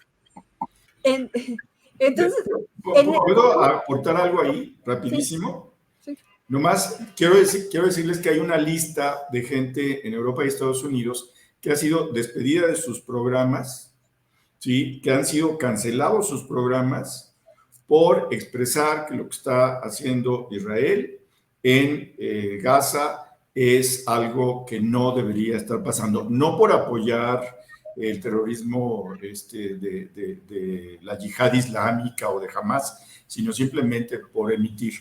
Entonces... ¿Puedo aportar algo ahí, rapidísimo? Sí. Nomás quiero decirles que hay una lista de gente en Europa y Estados Unidos que ha sido despedida de sus programas, ¿sí? Que han sido cancelados sus programas por expresar que lo que está haciendo Israel en Gaza es algo que no debería estar pasando, no por apoyar el terrorismo de la yihad islámica o de Hamas, sino simplemente por emitir.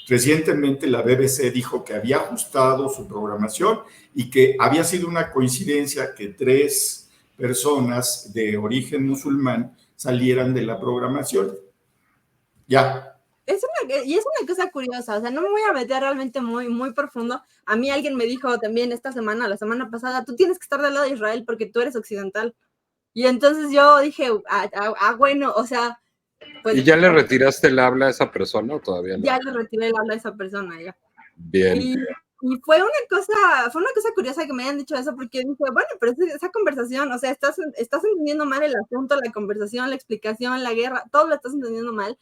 Recientemente la BBC dijo que había ajustado su programación y que había sido una coincidencia que 3 personas de origen musulmán salieran de la programación. Ya. Y es una cosa curiosa, o sea, no me voy a meter realmente muy, muy profundo. A mí alguien me dijo también esta semana, la semana pasada, tú tienes que estar del lado de Israel porque tú eres occidental. Y entonces yo dije, bueno, o sea, pues... ¿Y ya le retiraste el habla a esa persona o todavía no? Ya le retiré el habla a esa persona, ya. Bien. Y fue una cosa curiosa que me hayan dicho eso, porque dije, bueno, pero esa conversación, o sea, estás entendiendo mal el asunto, la conversación, la explicación, la guerra, todo lo estás entendiendo mal.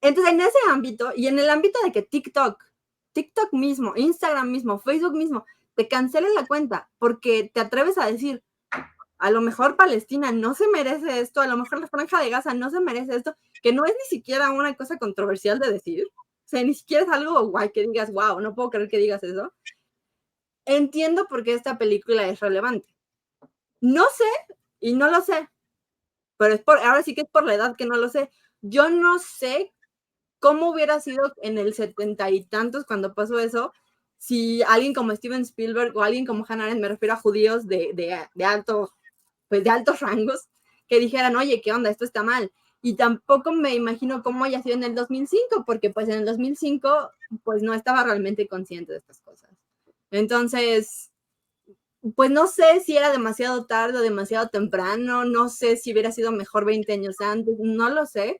Entonces, en ese ámbito, y en el ámbito de que TikTok mismo, Instagram mismo, Facebook mismo, te cancelen la cuenta porque te atreves a decir, a lo mejor Palestina no se merece esto, a lo mejor la Franja de Gaza no se merece esto, que no es ni siquiera una cosa controversial de decir, o sea, ni siquiera es algo guay que digas, wow, no puedo creer que digas eso. Entiendo por qué esta película es relevante. No sé, y no lo sé, pero ahora sí que es por la edad que no lo sé. Yo no sé cómo hubiera sido en el 70 y tantos cuando pasó eso, si alguien como Steven Spielberg o alguien como Hannah Arendt, me refiero a judíos de altos rangos, que dijeran, oye, ¿qué onda? Esto está mal. Y tampoco me imagino cómo haya sido en el 2005, porque pues en el 2005 pues no estaba realmente consciente de estas cosas. Entonces, pues no sé si era demasiado tarde o demasiado temprano, no sé si hubiera sido mejor 20 años antes, no lo sé.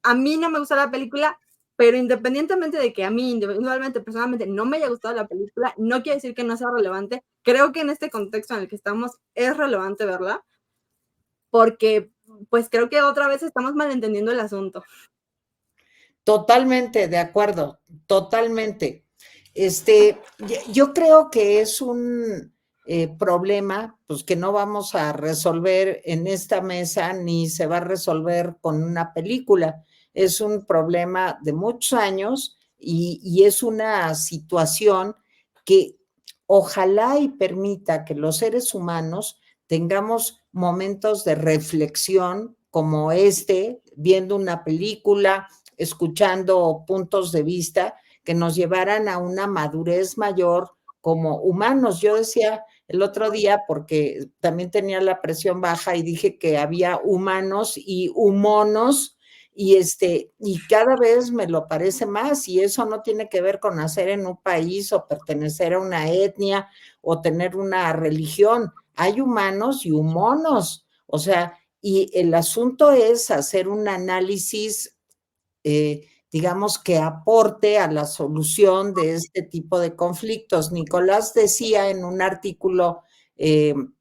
A mí no me gustó la película, pero independientemente de que a mí individualmente, personalmente, no me haya gustado la película, no quiere decir que no sea relevante. Creo que en este contexto en el que estamos es relevante verla, porque pues creo que otra vez estamos malentendiendo el asunto. Totalmente de acuerdo, totalmente. Yo creo que es un problema pues, que no vamos a resolver en esta mesa ni se va a resolver con una película. Es un problema de muchos años y es una situación que ojalá y permita que los seres humanos tengamos momentos de reflexión como viendo una película, escuchando puntos de vista que nos llevaran a una madurez mayor como humanos. Yo decía el otro día, porque también tenía la presión baja y dije que había humanos y humonos, y cada vez me lo parece más, y eso no tiene que ver con nacer en un país o pertenecer a una etnia o tener una religión. Hay humanos y humonos, o sea, y el asunto es hacer un análisis digamos, que aporte a la solución de este tipo de conflictos. Nicolás decía en un artículo,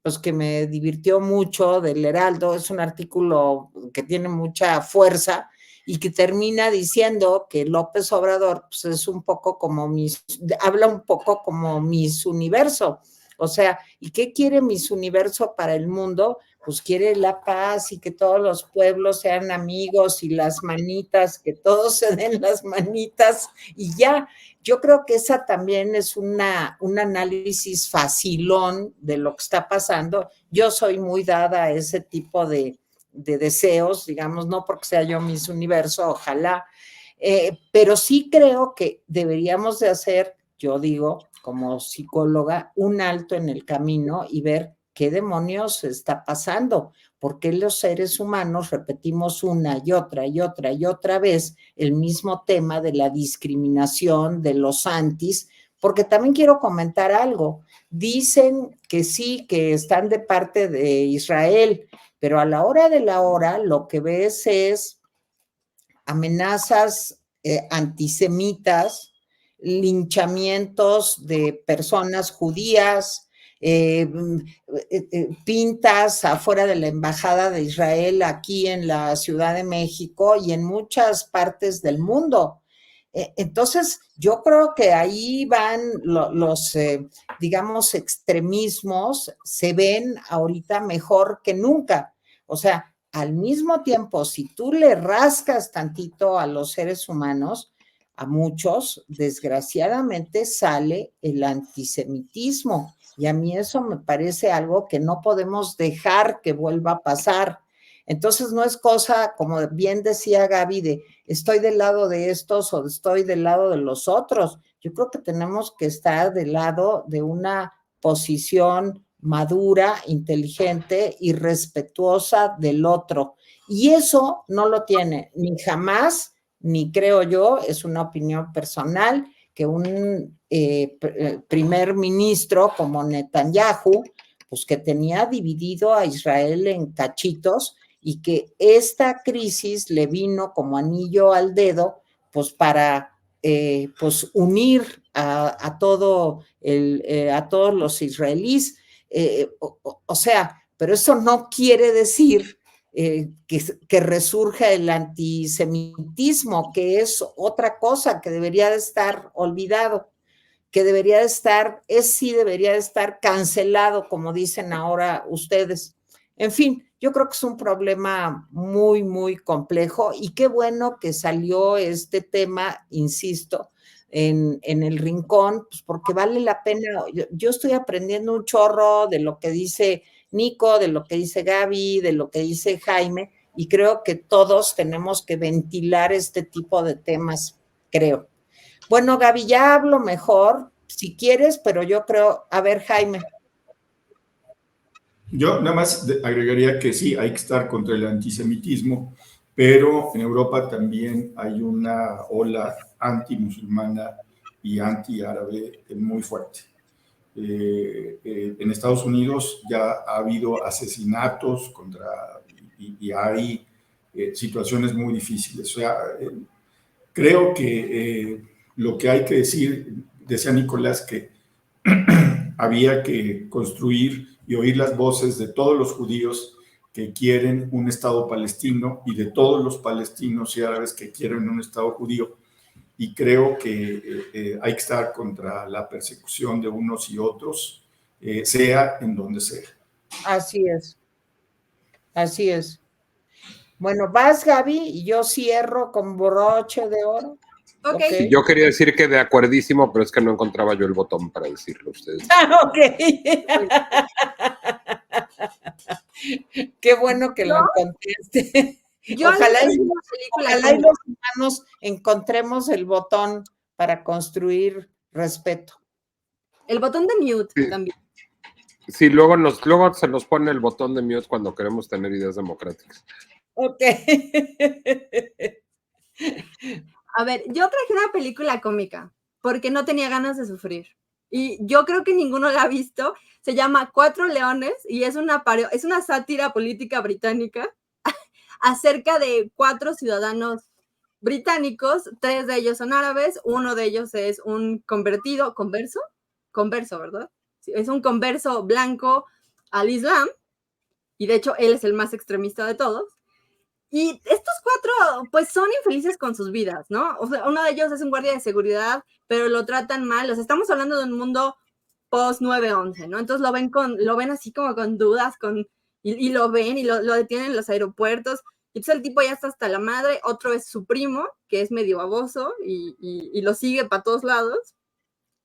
pues que me divirtió mucho del Heraldo, es un artículo que tiene mucha fuerza y que termina diciendo que López Obrador pues, es un poco como habla un poco como Miss Universo. O sea, ¿y qué quiere Miss Universo para el mundo? Pues quiere la paz y que todos los pueblos sean amigos y las manitas, que todos se den las manitas y ya. Yo creo que esa también es un análisis facilón de lo que está pasando. Yo soy muy dada a ese tipo de deseos, digamos, no porque sea yo Miss Universo, ojalá, pero sí creo que deberíamos de hacer, yo digo, como psicóloga, un alto en el camino y ver qué demonios está pasando, por qué los seres humanos repetimos una y otra y otra y otra vez el mismo tema de la discriminación, de los antis, porque también quiero comentar algo. Dicen que sí, que están de parte de Israel, pero a la hora de la hora lo que ves es amenazas antisemitas, linchamientos de personas judías, pintas afuera de la Embajada de Israel aquí en la Ciudad de México y en muchas partes del mundo. Entonces, yo creo que ahí van los digamos, extremismos, se ven ahorita mejor que nunca. O sea, al mismo tiempo, si tú le rascas tantito a los seres humanos, a muchos, desgraciadamente sale el antisemitismo. Y a mí eso me parece algo que no podemos dejar que vuelva a pasar. Entonces no es cosa, como bien decía Gaby, de estoy del lado de estos o estoy del lado de los otros. Yo creo que tenemos que estar del lado de una posición madura, inteligente y respetuosa del otro. Y eso no lo tiene ni jamás, ni creo yo, es una opinión personal, que un primer ministro como Netanyahu, pues que tenía dividido a Israel en cachitos y que esta crisis le vino como anillo al dedo, pues para pues unir a todos los israelíes. O sea, pero eso no quiere decir que resurja el antisemitismo, que es otra cosa que debería de estar olvidado, que debería de estar, sí debería de estar cancelado, como dicen ahora ustedes. En fin, yo creo que es un problema muy, muy complejo y qué bueno que salió este tema, insisto, en el rincón, pues porque vale la pena. Yo estoy aprendiendo un chorro de lo que dice Nico, de lo que dice Gaby, de lo que dice Jaime, y creo que todos tenemos que ventilar este tipo de temas, creo. Bueno, Gaby, ya hablo mejor, si quieres, pero yo creo, a ver, Jaime. Yo nada más agregaría que sí, hay que estar contra el antisemitismo, pero en Europa también hay una ola antimusulmana y antiárabe muy fuerte. En Estados Unidos ya ha habido asesinatos y hay situaciones muy difíciles. O sea, creo que lo que hay que decir, decía Nicolás, que había que construir y oír las voces de todos los judíos que quieren un Estado palestino y de todos los palestinos y árabes que quieren un Estado judío. Y creo que hay que estar contra la persecución de unos y otros, sea en donde sea. Así es, así es. Bueno, vas, Gaby, y yo cierro con broche de oro. Ok. Sí, yo quería decir que de acuerdísimo, pero es que no encontraba yo el botón para decirlo a ustedes. Ok. Qué bueno que lo encontraste. Ojalá y los humanos encontremos el botón para construir respeto. El botón de mute sí. También. Sí, luego se nos pone el botón de mute cuando queremos tener ideas democráticas. Ok. A ver, yo traje una película cómica porque no tenía ganas de sufrir. Y yo creo que ninguno la ha visto. Se llama Cuatro Leones y es una sátira política británica acerca de 4 ciudadanos británicos. 3 de ellos son árabes, uno de ellos es un converso, ¿verdad? Sí, es un converso blanco al Islam y de hecho él es el más extremista de todos. Y estos 4, pues, son infelices con sus vidas, ¿no? O sea, uno de ellos es un guardia de seguridad, pero lo tratan mal. O sea, estamos hablando de un mundo post 9/11, ¿no? Entonces lo ven así como con dudas, y lo ven y lo detienen en los aeropuertos. Y entonces el tipo ya está hasta la madre. Otro es su primo, que es medio baboso y lo sigue para todos lados.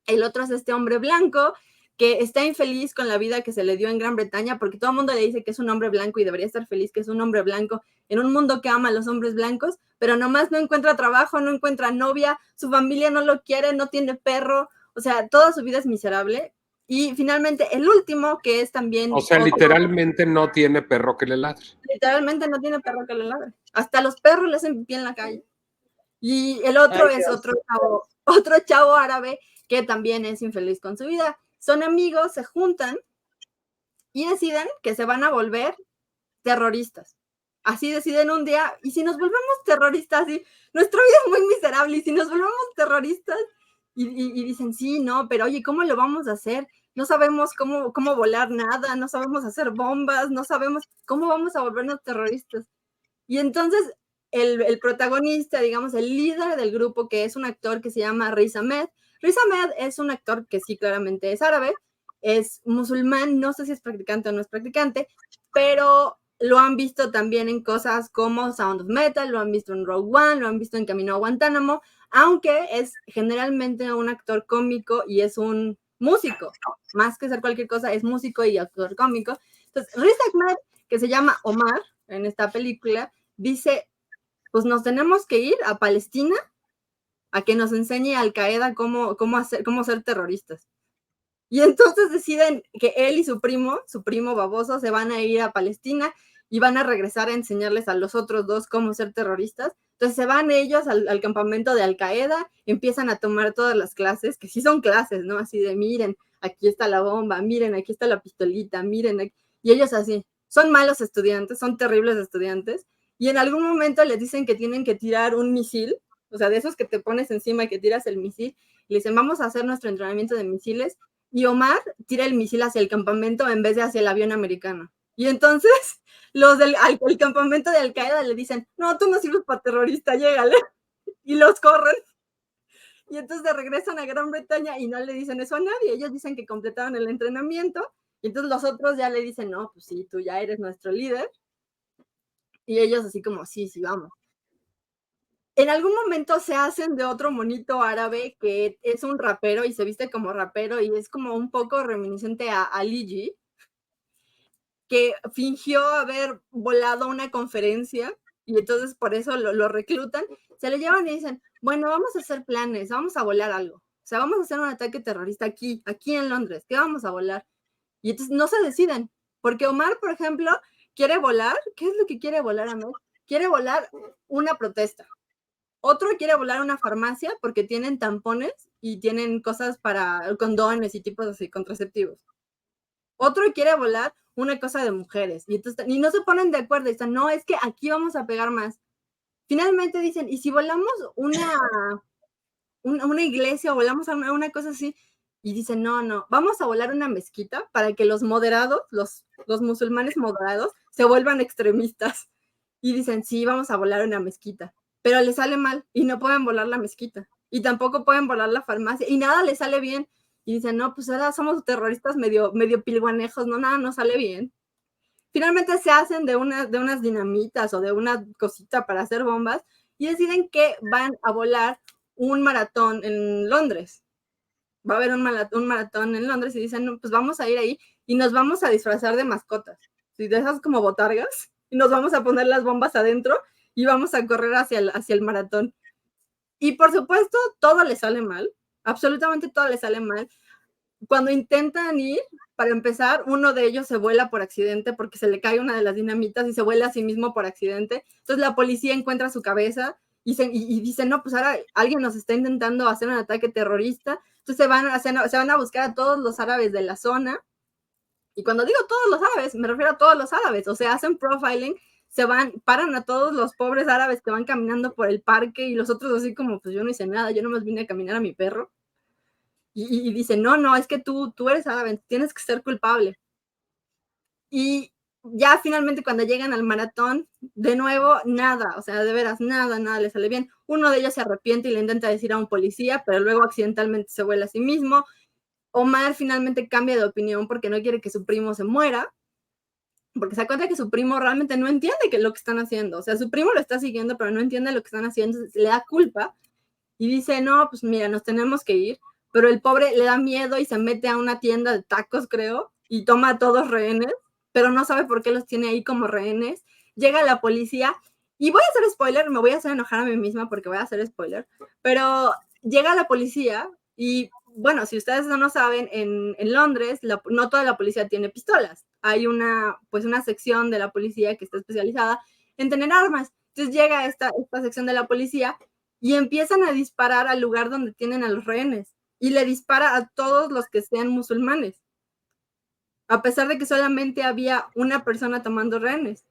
El otro es este hombre blanco que está infeliz con la vida que se le dio en Gran Bretaña, porque todo el mundo le dice que es un hombre blanco y debería estar feliz que es un hombre blanco en un mundo que ama a los hombres blancos, pero nomás no encuentra trabajo, no encuentra novia, su familia no lo quiere, no tiene perro, o sea, toda su vida es miserable. Y finalmente, el último, que es también... O sea, literalmente no tiene perro que le ladre. Literalmente no tiene perro que le ladre. Hasta los perros le hacen pipí en la calle. Y el otro es otro chavo árabe que también es infeliz con su vida. Son amigos, se juntan y deciden que se van a volver terroristas. Así deciden un día, y si nos volvemos terroristas, y nuestra vida es muy miserable, y si nos volvemos terroristas, y dicen, sí, no, pero oye, ¿cómo lo vamos a hacer? No sabemos cómo volar nada, no sabemos hacer bombas, no sabemos cómo vamos a volvernos terroristas. Y entonces el protagonista, digamos, el líder del grupo, que es un actor que se llama Riz Ahmed. Riz Ahmed es un actor que sí, claramente es árabe, es musulmán, no sé si es practicante o no es practicante, pero lo han visto también en cosas como Sound of Metal, lo han visto en Rogue One, lo han visto en Camino a Guantánamo, aunque es generalmente un actor cómico y es un músico, más que ser cualquier cosa, es músico y actor cómico. Entonces, Riz Ahmed, que se llama Omar, en esta película, dice, pues nos tenemos que ir a Palestina a que nos enseñe Al Qaeda cómo ser terroristas. Y entonces deciden que él y su primo baboso, se van a ir a Palestina y van a regresar a enseñarles a los otros dos cómo ser terroristas. Entonces se van ellos al campamento de Al Qaeda, empiezan a tomar todas las clases, que sí son clases, ¿no? Así de, miren, aquí está la bomba, miren, aquí está la pistolita, miren, aquí. Y ellos así, son malos estudiantes, son terribles estudiantes, y en algún momento les dicen que tienen que tirar un misil, o sea, de esos que te pones encima y que tiras el misil, y le dicen, vamos a hacer nuestro entrenamiento de misiles, y Omar tira el misil hacia el campamento en vez de hacia el avión americano. Y entonces los del el campamento de Al Qaeda le dicen, no, tú no sirves para terrorista, llégale. Y los corren. Y entonces regresan a Gran Bretaña y no le dicen eso a nadie. Ellos dicen que completaron el entrenamiento. Y entonces los otros ya le dicen, no, pues sí, tú ya eres nuestro líder. Y ellos así como, sí, vamos. En algún momento se hacen de otro monito árabe que es un rapero y se viste como rapero y es como un poco reminiscente a Ali G, que fingió haber volado a una conferencia y entonces por eso lo reclutan. Se lo llevan y dicen, bueno, vamos a hacer planes, vamos a volar algo. O sea, vamos a hacer un ataque terrorista aquí en Londres. ¿Qué vamos a volar? Y entonces no se deciden, porque Omar, por ejemplo, quiere volar. ¿Qué es lo que quiere volar, Omar? Quiere volar una protesta. Otro quiere volar una farmacia porque tienen tampones y tienen cosas para condones y tipos así, contraceptivos. Otro quiere volar una cosa de mujeres y, entonces, y no se ponen de acuerdo. Dicen, no, es que aquí vamos a pegar más. Finalmente dicen, ¿y si volamos una iglesia o volamos a una cosa así? Y dicen, no, vamos a volar una mezquita para que los moderados, los musulmanes moderados, se vuelvan extremistas. Y dicen, sí, vamos a volar una mezquita. Pero les sale mal y no pueden volar la mezquita y tampoco pueden volar la farmacia y nada les sale bien. Y dicen, no, pues ahora somos terroristas medio pilguanejos, no, nada nos sale bien. Finalmente se hacen de unas dinamitas o de una cosita para hacer bombas y deciden que van a volar un maratón en Londres. Va a haber un maratón en Londres y dicen, no, pues vamos a ir ahí y nos vamos a disfrazar de mascotas, de esas como botargas, y nos vamos a poner las bombas adentro y vamos a correr hacia el maratón. Y por supuesto, todo le sale mal, absolutamente todo le sale mal. Cuando intentan ir, para empezar, uno de ellos se vuela por accidente porque se le cae una de las dinamitas y se vuela a sí mismo por accidente. Entonces la policía encuentra su cabeza y dice, no, pues ahora alguien nos está intentando hacer un ataque terrorista. Entonces se van a buscar a todos los árabes de la zona. Y cuando digo todos los árabes, me refiero a todos los árabes. O sea, hacen profiling, paran a todos los pobres árabes que van caminando por el parque y los otros así como, pues yo no hice nada, yo nomás vine a caminar a mi perro. Y dicen, no, es que tú eres árabe, tienes que ser culpable. Y ya finalmente cuando llegan al maratón, de nuevo, nada, o sea, de veras, nada les sale bien. Uno de ellos se arrepiente y le intenta decir a un policía, pero luego accidentalmente se vuela a sí mismo. Omar finalmente cambia de opinión porque no quiere que su primo se muera, porque se da cuenta que su primo realmente no entiende lo que están haciendo. O sea, su primo lo está siguiendo, pero no entiende lo que están haciendo, le da culpa y dice, no, pues mira, nos tenemos que ir. Pero el pobre le da miedo y se mete a una tienda de tacos, creo, y toma a todos rehenes, pero no sabe por qué los tiene ahí como rehenes. Llega la policía, y voy a hacer spoiler, me voy a hacer enojar a mí misma porque voy a hacer spoiler, pero llega la policía y, bueno, si ustedes no saben, en Londres no toda la policía tiene pistolas. Hay una sección de la policía que está especializada en tener armas. Entonces llega esta sección de la policía y empiezan a disparar al lugar donde tienen a los rehenes. Y le dispara a todos los que sean musulmanes, a pesar de que solamente había una persona tomando rehenes.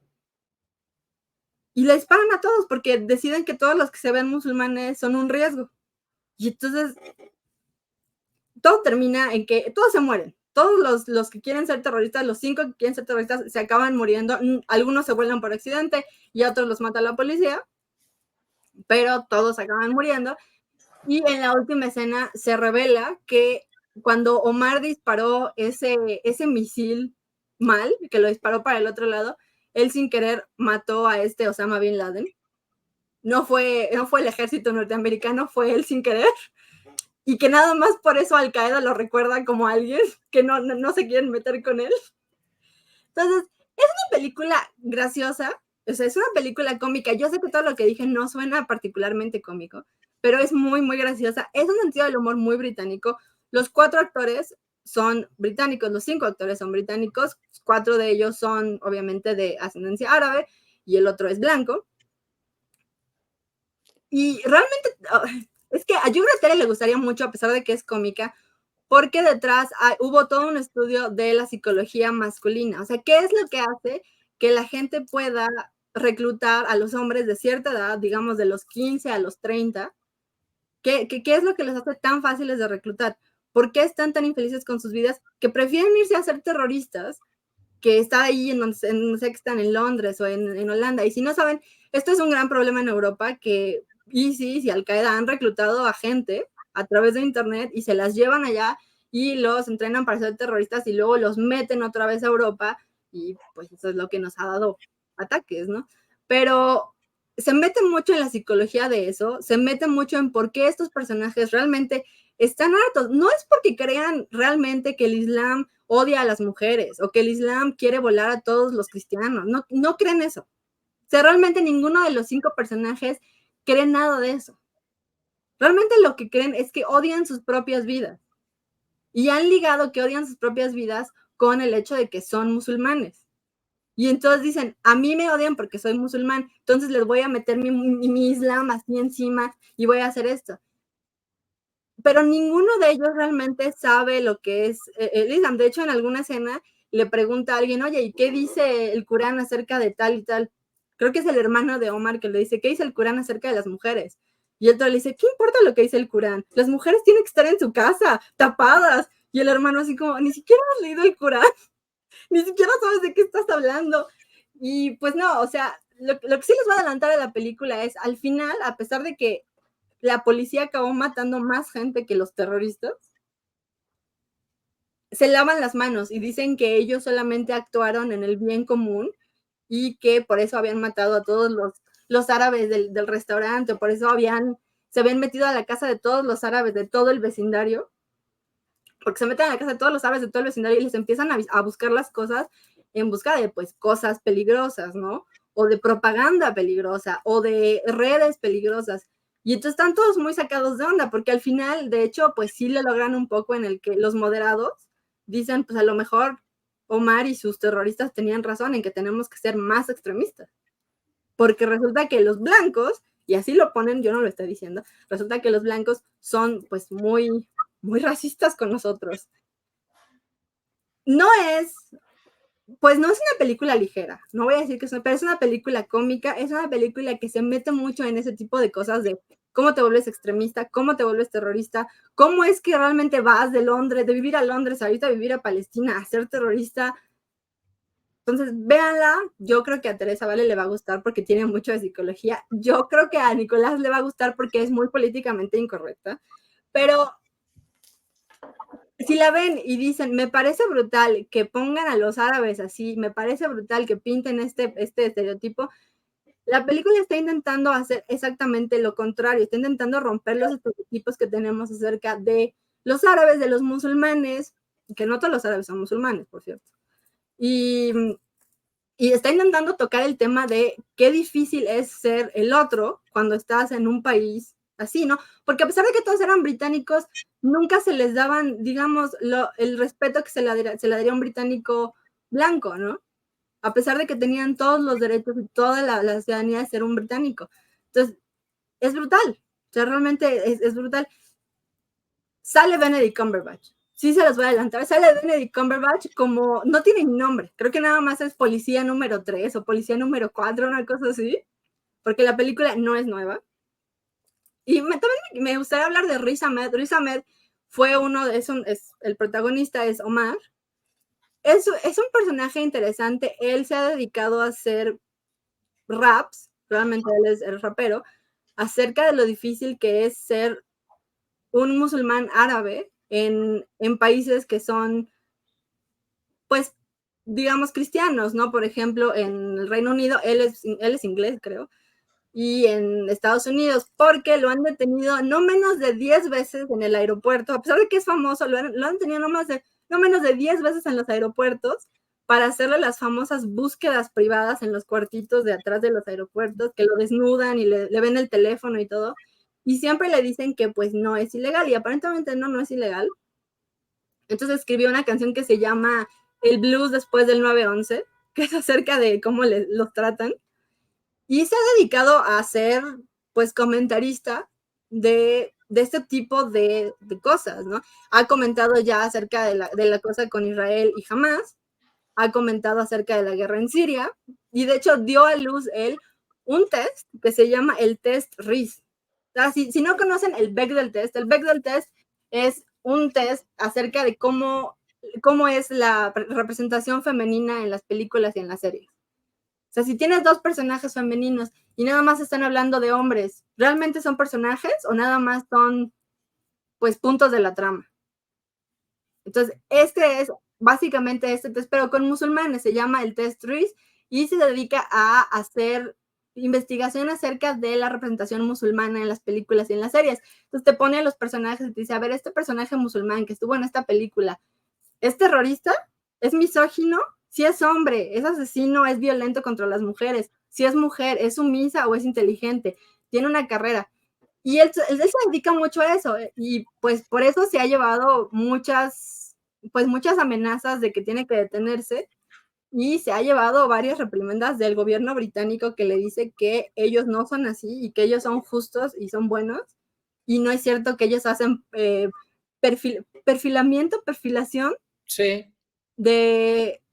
Y le disparan a todos porque deciden que todos los que se ven musulmanes son un riesgo. Y entonces todo termina en que todos se mueren. Todos los que quieren ser terroristas, los 5 que quieren ser terroristas, se acaban muriendo. Algunos se vuelan por accidente y a otros los mata la policía, pero todos acaban muriendo. Y en la última escena se revela que cuando Omar disparó ese misil mal, que lo disparó para el otro lado, él sin querer mató a Osama Bin Laden. No fue el ejército norteamericano, fue él sin querer. Y que nada más por eso Al Qaeda lo recuerda como alguien que no se quieren meter con él. Entonces, es una película graciosa, O sea, es una película cómica. Yo sé que todo lo que dije no suena particularmente cómico, pero es muy, muy graciosa. Es un sentido del humor muy británico. Los 4 actores son británicos, los 5 actores son británicos, 4 de ellos son obviamente de ascendencia árabe y el otro es blanco. Y realmente es que a Yugra Tere le gustaría mucho, a pesar de que es cómica, porque detrás hubo todo un estudio de la psicología masculina. O sea, ¿qué es lo que hace que la gente pueda reclutar a los hombres de cierta edad, digamos de los 15 a los 30? ¿Qué es lo que les hace tan fáciles de reclutar? ¿Por qué están tan infelices con sus vidas que prefieren irse a ser terroristas que estar ahí no sé que están en Londres o en Holanda? Y si no saben, esto es un gran problema en Europa, que ISIS y Al-Qaeda han reclutado a gente a través de internet y se las llevan allá y los entrenan para ser terroristas y luego los meten otra vez a Europa, y pues eso es lo que nos ha dado ataques, ¿no? Pero se mete mucho en la psicología de eso, se mete mucho en por qué estos personajes realmente están hartos. No es porque crean realmente que el Islam odia a las mujeres o que el Islam quiere volar a todos los cristianos, no creen eso. O sea, realmente ninguno de los 5 personajes cree nada de eso. Realmente lo que creen es que odian sus propias vidas. Y han ligado que odian sus propias vidas con el hecho de que son musulmanes. Y entonces dicen, a mí me odian porque soy musulmán, entonces les voy a meter mi Islam así encima y voy a hacer esto. Pero ninguno de ellos realmente sabe lo que es el Islam. De hecho, en alguna escena le pregunta a alguien, oye, ¿y qué dice el Corán acerca de tal y tal? Creo que es el hermano de Omar que le dice, ¿qué dice el Corán acerca de las mujeres? Y el otro le dice, ¿qué importa lo que dice el Corán? Las mujeres tienen que estar en su casa, tapadas. Y el hermano así como, ni siquiera has leído el Corán, ni siquiera sabes de qué estás hablando. Y pues no, o sea, lo que sí les va a adelantar de la película es, al final, a pesar de que la policía acabó matando más gente que los terroristas, se lavan las manos y dicen que ellos solamente actuaron en el bien común y que por eso habían matado a todos los árabes del restaurante, o por eso se habían metido a la casa de todos los árabes de todo el vecindario, porque se meten a la casa de todos los árabes de todo el vecindario y les empiezan a buscar las cosas en busca de pues cosas peligrosas, ¿no? O de propaganda peligrosa, o de redes peligrosas. Y entonces están todos muy sacados de onda, porque al final, de hecho, pues sí le logran un poco en el que los moderados dicen, pues a lo mejor Omar y sus terroristas tenían razón en que tenemos que ser más extremistas. Porque resulta que los blancos, y así lo ponen, yo no lo estoy diciendo, resulta que los blancos son pues muy, muy racistas con nosotros. No es una película ligera, no voy a decir que es pero es una película cómica, es una película que se mete mucho en ese tipo de cosas de cómo te vuelves extremista, cómo te vuelves terrorista, cómo es que realmente vas de vivir a Londres, ahorita a vivir a Palestina, a ser terrorista. Entonces, véanla, yo creo que a Teresa Vale le va a gustar porque tiene mucho de psicología, yo creo que a Nicolás le va a gustar porque es muy políticamente incorrecta, pero si la ven y dicen, me parece brutal que pongan a los árabes así, me parece brutal que pinten este estereotipo, la película está intentando hacer exactamente lo contrario, está intentando romper los estereotipos que tenemos acerca de los árabes, de los musulmanes, que no todos los árabes son musulmanes, por cierto. Y está intentando tocar el tema de qué difícil es ser el otro cuando estás en un país así, ¿no? Porque a pesar de que todos eran británicos, nunca se les daban, digamos, el respeto que se le daría a un británico blanco, ¿no? A pesar de que tenían todos los derechos y toda la ciudadanía de ser un británico. Entonces, es brutal. O sea, realmente es brutal. Sale Benedict Cumberbatch. Sí se los voy a adelantar. Sale Benedict Cumberbatch como, no tiene nombre. Creo que nada más es policía número 3 o policía número 4, una cosa así. Porque la película no es nueva. Y también me gustaría hablar de Riz Ahmed. Riz Ahmed fue el protagonista es Omar. Es un personaje interesante. Él se ha dedicado a hacer raps, realmente él es el rapero, acerca de lo difícil que es ser un musulmán árabe en países que son, pues, digamos, cristianos, ¿no? Por ejemplo, en el Reino Unido, él es inglés, creo, y en Estados Unidos, porque lo han detenido no menos de 10 veces en el aeropuerto, a pesar de que es famoso, lo han detenido no menos de 10 veces en los aeropuertos, para hacerle las famosas búsquedas privadas en los cuartitos de atrás de los aeropuertos, que lo desnudan y le ven el teléfono y todo, y siempre le dicen que pues no es ilegal, y aparentemente no es ilegal. Entonces escribió una canción que se llama El Blues después del 9/11, que es acerca de cómo los tratan, y se ha dedicado a ser pues comentarista de este tipo de cosas, ¿no? Ha comentado ya acerca de la cosa con Israel y Hamas, ha comentado acerca de la guerra en Siria, y de hecho dio a luz él un test que se llama el test RIS. O sea, si no conocen el Bechdel test es un test acerca de cómo es la representación femenina en las películas y en las series. O sea, si tienes dos personajes femeninos y nada más están hablando de hombres, ¿realmente son personajes o nada más son, pues, puntos de la trama? Entonces, este es básicamente este test, pero con musulmanes, se llama el test RIS, y se dedica a hacer investigación acerca de la representación musulmana en las películas y en las series. Entonces te pone a los personajes y te dice, a ver, este personaje musulmán que estuvo en esta película, ¿es terrorista? ¿Es misógino? Si es hombre, es asesino, es violento contra las mujeres. Si es mujer, es sumisa o es inteligente, tiene una carrera. Y él se dedica mucho a eso, y pues por eso se ha llevado muchas amenazas de que tiene que detenerse, y se ha llevado varias reprimendas del gobierno británico que le dice que ellos no son así y que ellos son justos y son buenos, y no es cierto que ellos hacen perfilación Sí.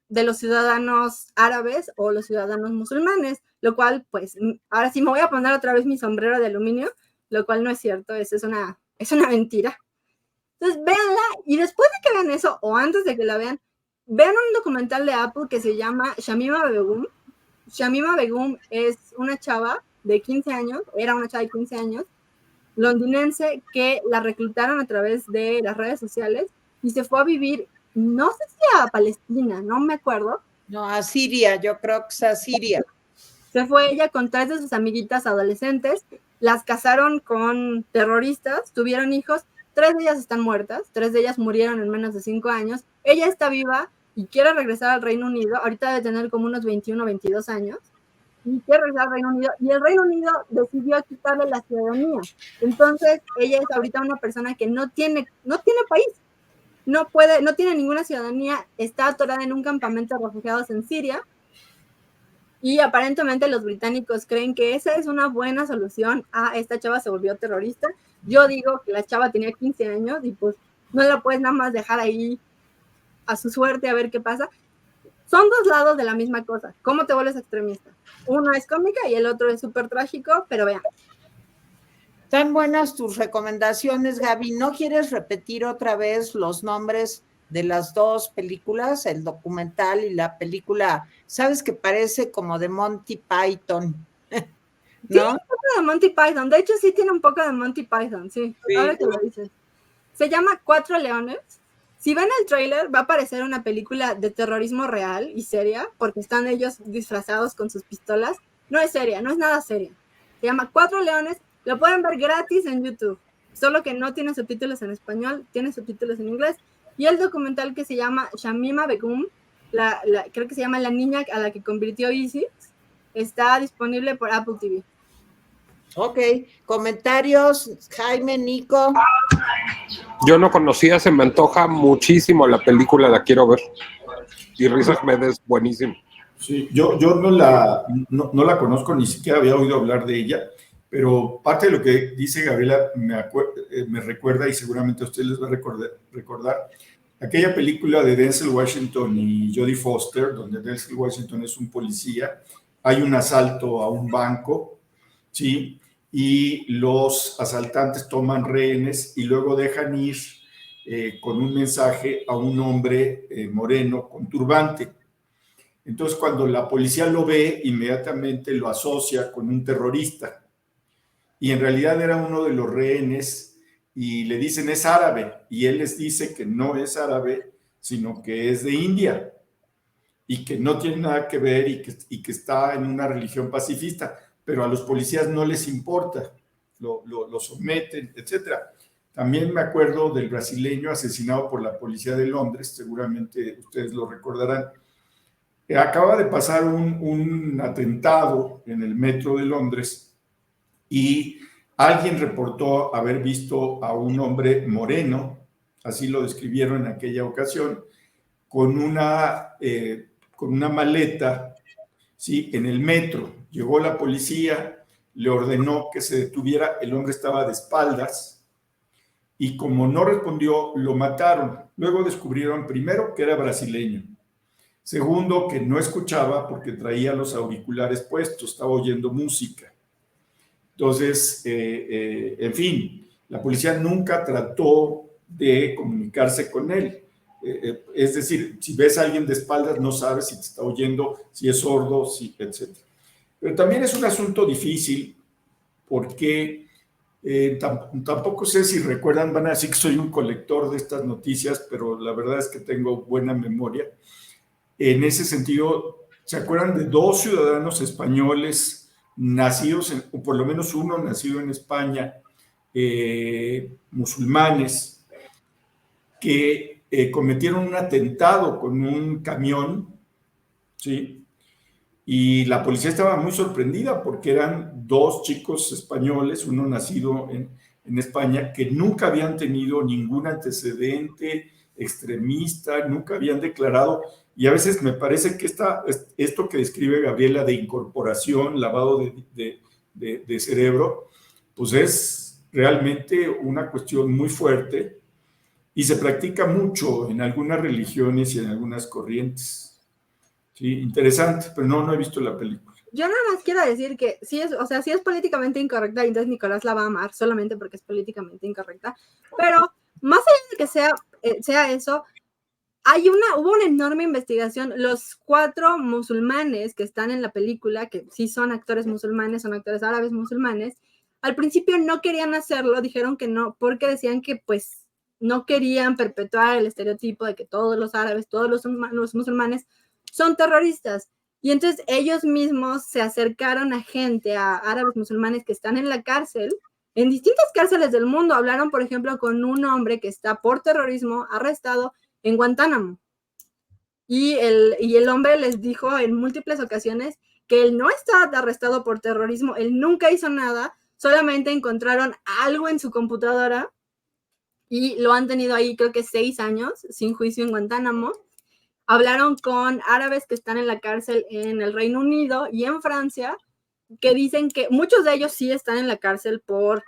de los ciudadanos árabes o los ciudadanos musulmanes, lo cual, pues, ahora sí me voy a poner otra vez mi sombrero de aluminio, lo cual no es cierto, es una mentira. Entonces, véanla, y después de que vean eso, o antes de que la vean un documental de Apple que se llama Shamima Begum. Shamima Begum es una chava de 15 años, era una chava de 15 años, londinense, que la reclutaron a través de las redes sociales y se fue a vivir, no sé si a Palestina, no me acuerdo. No, a Siria, yo creo que es a Siria. Se fue ella con 3 de sus amiguitas adolescentes, las casaron con terroristas, tuvieron hijos, 3 de ellas están muertas, 3 de ellas murieron en menos de 5 años, ella está viva y quiere regresar al Reino Unido, ahorita debe tener como unos 21 o 22 años, y quiere regresar al Reino Unido, y el Reino Unido decidió quitarle la ciudadanía. Entonces ella es ahorita una persona que no tiene país, no tiene ninguna ciudadanía, está atorada en un campamento de refugiados en Siria, y aparentemente los británicos creen que esa es una buena solución a esta chava se volvió terrorista. Yo digo que la chava tenía 15 años y pues no la puedes nada más dejar ahí a su suerte a ver qué pasa. Son dos lados de la misma cosa. ¿Cómo te vuelves extremista? Uno es cómica y el otro es súper trágico, pero vean. Tan buenas tus recomendaciones, Gaby. ¿No quieres repetir otra vez los nombres de las dos películas, el documental y la película? Sabes que parece como de Monty Python, ¿no? Tiene un poco de Monty Python. De hecho, sí tiene un poco de Monty Python, sí. Ahora que lo dices. Se llama Cuatro Leones. Si ven el tráiler, va a aparecer una película de terrorismo real y seria, porque están ellos disfrazados con sus pistolas. No es seria, no es nada seria. Se llama Cuatro Leones. Lo pueden ver gratis en YouTube. Solo que no tiene subtítulos en español, tiene subtítulos en inglés. Y el documental que se llama Shamima Begum, creo que se llama La niña a la que convirtió ISIS, está disponible por Apple TV. Ok, comentarios, Jaime, Nico. Yo no conocía, se me antoja muchísimo la película, la quiero ver. Y Riz Ahmed es buenísimo. Sí, yo no la conozco, ni siquiera había oído hablar de ella, pero parte de lo que dice Gabriela me recuerda, y seguramente a ustedes les va a recordar aquella película de Denzel Washington y Jodie Foster, donde Denzel Washington es un policía, hay un asalto a un banco, ¿sí? Y los asaltantes toman rehenes y luego dejan ir con un mensaje a un hombre moreno con turbante. Entonces, cuando la policía lo ve, inmediatamente lo asocia con un terrorista. Y en realidad era uno de los rehenes y le dicen es árabe. Y él les dice que no es árabe, sino que es de India y que no tiene nada que ver y que está en una religión pacifista. Pero a los policías no les importa, lo someten, etc. También me acuerdo del brasileño asesinado por la policía de Londres, seguramente ustedes lo recordarán, Acaba de pasar un atentado en el metro de Londres y alguien reportó haber visto a un hombre moreno, así lo describieron en aquella ocasión, con una maleta, ¿sí?, en el metro. Llegó la policía, le ordenó que se detuviera, el hombre estaba de espaldas y como no respondió, lo mataron. Luego descubrieron primero que era brasileño. Segundo, que no escuchaba porque traía los auriculares puestos, estaba oyendo música. Entonces, en fin, la policía nunca trató de comunicarse con él. Es decir, si ves a alguien de espaldas, no sabes si te está oyendo, si es sordo, si, etc. Pero también es un asunto difícil porque tampoco sé si recuerdan, van a decir que soy un colector de estas noticias, pero la verdad es que tengo buena memoria. En ese sentido, ¿se acuerdan de 2 ciudadanos españoles nacidos, o por lo menos uno nacido en España, musulmanes, que cometieron un atentado con un camión, ¿sí? Y la policía estaba muy sorprendida porque eran 2 chicos españoles, uno nacido en España, que nunca habían tenido ningún antecedente extremista, nunca habían declarado, y a veces me parece que esto que describe Gabriela de incorporación, lavado de cerebro, pues es realmente una cuestión muy fuerte y se practica mucho en algunas religiones y en algunas corrientes. Sí, interesante, pero no he visto la película. Yo nada más quiero decir que sí es, o sea, sí es políticamente incorrecta, y entonces Nicolás la va a amar solamente porque es políticamente incorrecta, pero más allá de que sea eso, hubo una enorme investigación. Los 4 musulmanes que están en la película, que sí son actores musulmanes, son actores árabes musulmanes, al principio no querían hacerlo, dijeron que no, porque decían que pues no querían perpetuar el estereotipo de que todos los árabes, todos los musulmanes son terroristas. Y entonces ellos mismos se acercaron a gente, a árabes musulmanes que están en la cárcel, en distintas cárceles del mundo. Hablaron, por ejemplo, con un hombre que está por terrorismo arrestado en Guantánamo. Y el hombre les dijo en múltiples ocasiones que él no estaba arrestado por terrorismo, él nunca hizo nada, solamente encontraron algo en su computadora y lo han tenido ahí creo que 6 años sin juicio en Guantánamo. Hablaron con árabes que están en la cárcel en el Reino Unido y en Francia, que dicen que muchos de ellos sí están en la cárcel por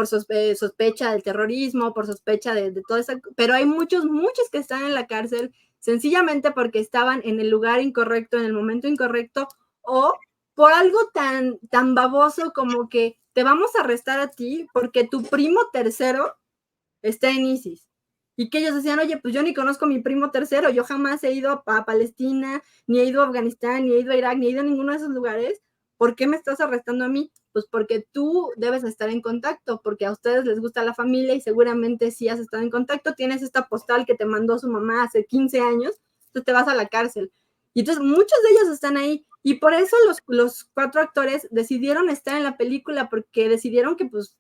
sospecha del terrorismo, por sospecha de todo eso, pero hay muchos que están en la cárcel sencillamente porque estaban en el lugar incorrecto, en el momento incorrecto, o por algo tan baboso como que te vamos a arrestar a ti porque tu primo tercero está en ISIS. Y que ellos decían, oye, pues yo ni conozco a mi primo tercero, yo jamás he ido a Palestina, ni he ido a Afganistán, ni he ido a Irak, ni he ido a ninguno de esos lugares. ¿Por qué me estás arrestando a mí? Pues porque tú debes estar en contacto, porque a ustedes les gusta la familia y seguramente si has estado en contacto, tienes esta postal que te mandó su mamá hace 15 años, entonces te vas a la cárcel. Y entonces muchos de ellos están ahí y por eso los 4 actores decidieron estar en la película, porque decidieron que pues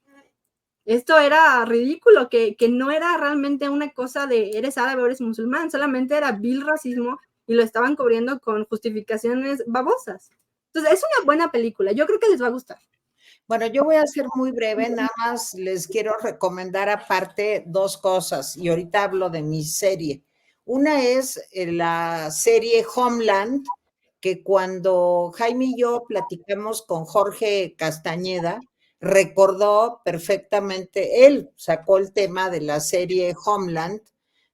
esto era ridículo, que no era realmente una cosa de eres árabe o eres musulmán, solamente era vil racismo y lo estaban cubriendo con justificaciones babosas. Entonces, es una buena película, yo creo que les va a gustar. Bueno, yo voy a ser muy breve, nada más les quiero recomendar aparte 2 cosas, y ahorita hablo de mi serie. Una es la serie Homeland, que cuando Jaime y yo platicamos con Jorge Castañeda, recordó perfectamente, él sacó el tema de la serie Homeland.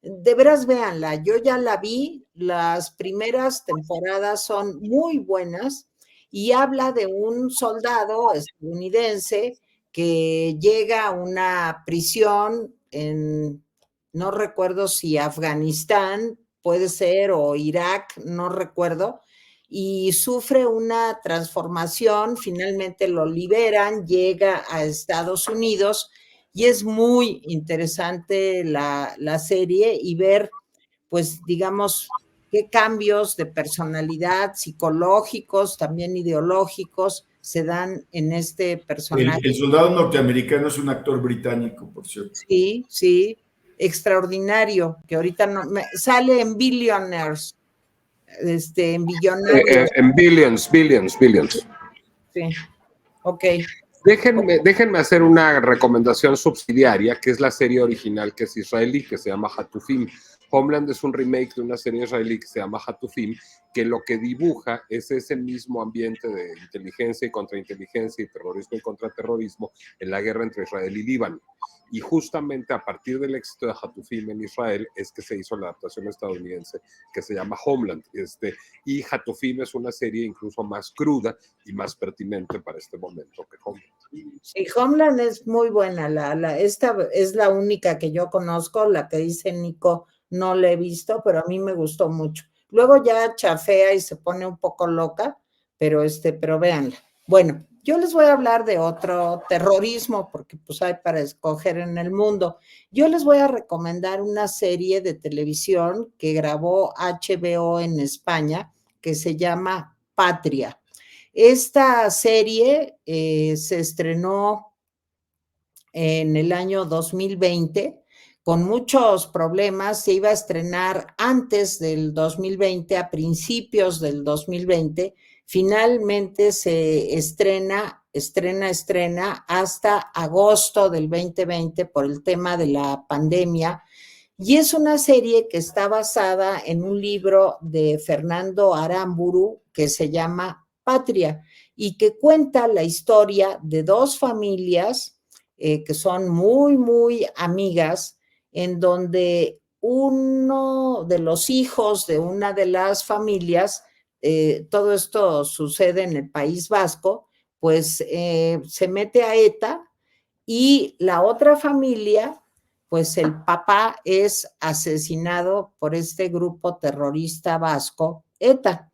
De veras, véanla, yo ya la vi, las primeras temporadas son muy buenas y habla de un soldado estadounidense que llega a una prisión en, no recuerdo si Afganistán puede ser o Irak, no recuerdo, y sufre una transformación, finalmente lo liberan, llega a Estados Unidos y es muy interesante la serie y ver, pues digamos, qué cambios de personalidad psicológicos, también ideológicos, se dan en este personaje. El soldado norteamericano es un actor británico, por cierto. Sí, sí, extraordinario, que ahorita no, sale en Billionaires. en billonarios. En billions. Sí, ok. Déjenme hacer una recomendación subsidiaria, que es la serie original que es israelí, que se llama Hatufim. Homeland es un remake de una serie israelí que se llama Hatufim, que lo que dibuja es ese mismo ambiente de inteligencia y contrainteligencia y terrorismo y contraterrorismo en la guerra entre Israel y Líbano. Y justamente a partir del éxito de Hatufim en Israel es que se hizo la adaptación estadounidense que se llama Homeland. Y Hatufim es una serie incluso más cruda y más pertinente para este momento que Homeland. Sí, Homeland es muy buena. Esta es la única que yo conozco, la que dice Nico, no la he visto, pero a mí me gustó mucho. Luego ya chafea y se pone un poco loca, pero véanla. Bueno, yo les voy a hablar de otro terrorismo, porque pues hay para escoger en el mundo. Yo les voy a recomendar una serie de televisión que grabó HBO en España, que se llama Patria. Esta serie se estrenó en el año 2020 con muchos problemas. Se iba a estrenar antes del 2020, a principios del 2020. Finalmente se estrena hasta agosto del 2020 por el tema de la pandemia. Y es una serie que está basada en un libro de Fernando Aramburu que se llama Patria y que cuenta la historia de dos familias que son muy, muy amigas, en donde uno de los hijos de una de las familias, todo esto sucede en el País Vasco, pues se mete a ETA y la otra familia, pues el papá es asesinado por este grupo terrorista vasco, ETA.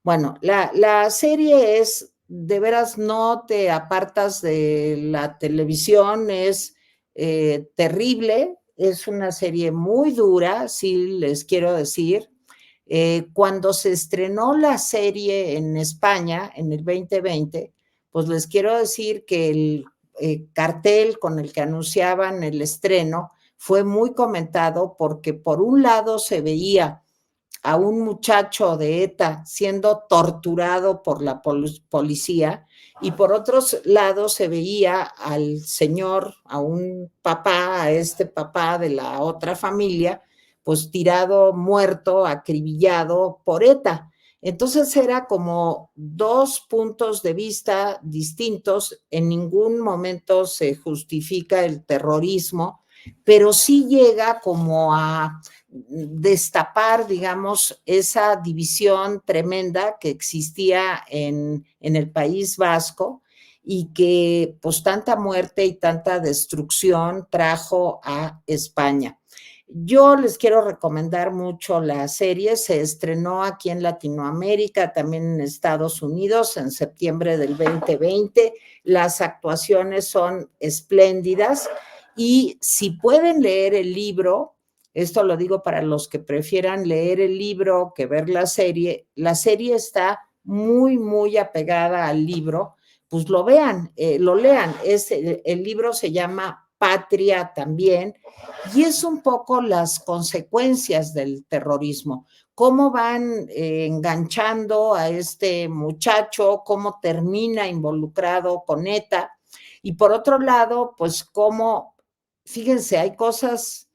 Bueno, la serie es, de veras, no te apartas de la televisión, es terrible, es una serie muy dura, sí les quiero decir. Cuando se estrenó la serie en España en el 2020, pues les quiero decir que el cartel con el que anunciaban el estreno fue muy comentado porque por un lado se veía a un muchacho de ETA siendo torturado por la policía y por otros lados se veía al señor, a un papá, a este papá de la otra familia, pues tirado, muerto, acribillado por ETA. Entonces era como dos puntos de vista distintos, en ningún momento se justifica el terrorismo, pero sí llega como a destapar, digamos, esa división tremenda que existía en el País Vasco y que pues tanta muerte y tanta destrucción trajo a España. Yo les quiero recomendar mucho la serie, se estrenó aquí en Latinoamérica, también en Estados Unidos en septiembre del 2020, las actuaciones son espléndidas y si pueden leer el libro, esto lo digo para los que prefieran leer el libro que ver la serie está muy, muy apegada al libro, pues lo vean, lo lean. El libro se llama Patria también, y es un poco las consecuencias del terrorismo, cómo van enganchando a este muchacho, cómo termina involucrado con ETA, y por otro lado, pues cómo, fíjense, hay cosas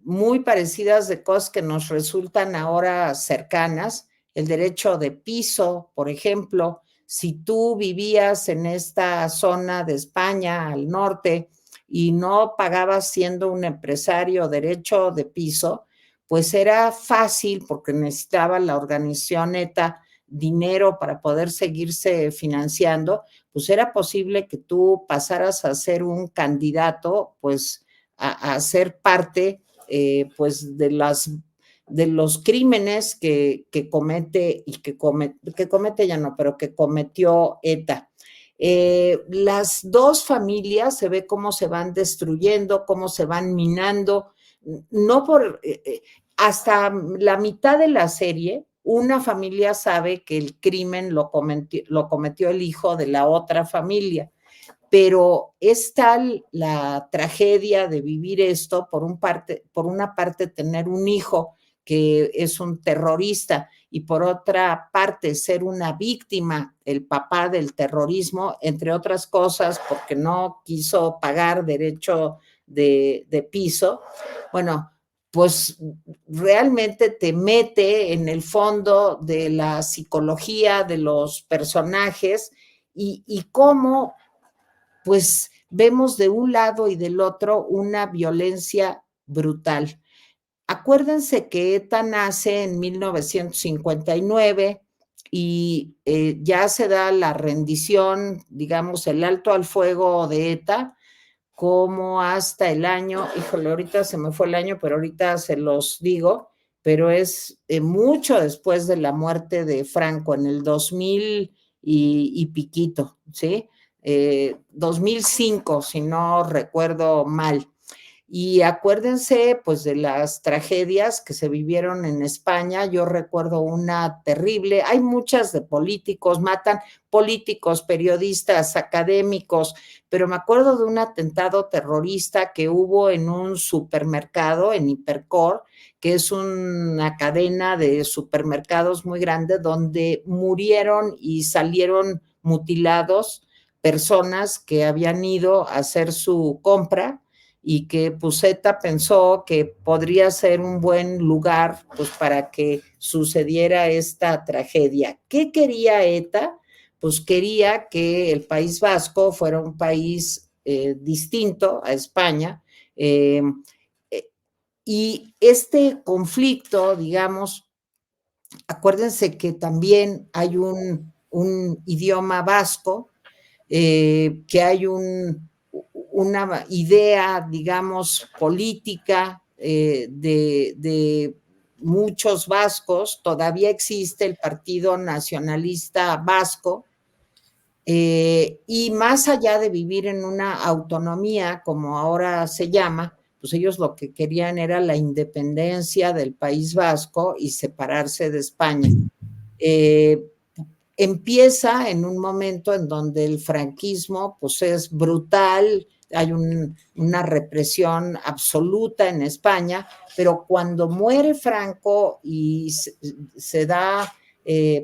muy parecidas de cosas que nos resultan ahora cercanas, el derecho de piso, por ejemplo, si tú vivías en esta zona de España, al norte, y no pagabas siendo un empresario derecho de piso, pues era fácil, porque necesitaba la organización ETA dinero para poder seguirse financiando, pues era posible que tú pasaras a ser un candidato, pues a ser parte pues de los crímenes que comete y que comete ya no, pero que cometió ETA. Las dos familias se ve cómo se van destruyendo, cómo se van minando, no por hasta la mitad de la serie, una familia sabe que el crimen lo cometió el hijo de la otra familia, pero es tal la tragedia de vivir esto, por una parte tener un hijo que es un terrorista, y por otra parte ser una víctima, el papá del terrorismo, entre otras cosas, porque no quiso pagar derecho de piso, bueno, pues realmente te mete en el fondo de la psicología de los personajes y cómo pues vemos de un lado y del otro una violencia brutal. Acuérdense que ETA nace en 1959 y ya se da la rendición, digamos, el alto al fuego de ETA, como hasta el año, híjole, ahorita se me fue el año, pero ahorita se los digo, pero es mucho después de la muerte de Franco, en el 2000 y piquito, ¿sí? 2005, si no recuerdo mal. Y acuérdense, pues, de las tragedias que se vivieron en España. Yo recuerdo una terrible, hay muchas de políticos, matan políticos, periodistas, académicos, pero me acuerdo de un atentado terrorista que hubo en un supermercado, en Hipercor, que es una cadena de supermercados muy grande, donde murieron y salieron mutilados personas que habían ido a hacer su compra y que pues ETA pensó que podría ser un buen lugar pues para que sucediera esta tragedia. ¿Qué quería ETA? Pues quería que el País Vasco fuera un país distinto a España, y este conflicto, digamos, acuérdense que también hay un idioma vasco, que hay una idea, digamos, política de muchos vascos. Todavía existe el Partido Nacionalista Vasco, y más allá de vivir en una autonomía, como ahora se llama, pues ellos lo que querían era la independencia del País Vasco y separarse de España. Empieza en un momento en donde el franquismo pues es brutal, hay una represión absoluta en España, pero cuando muere Franco y se da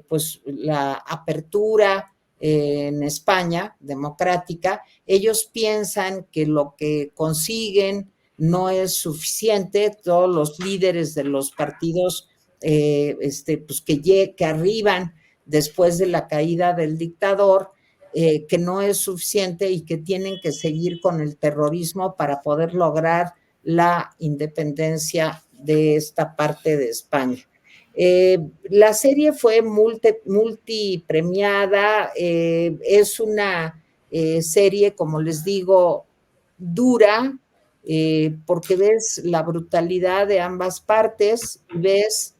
pues la apertura en España democrática, ellos piensan que lo que consiguen no es suficiente. Todos los líderes de los partidos pues que arriban después de la caída del dictador, que no es suficiente y que tienen que seguir con el terrorismo para poder lograr la independencia de esta parte de España. La serie fue multipremiada, es una serie, como les digo, dura, porque ves la brutalidad de ambas partes, ves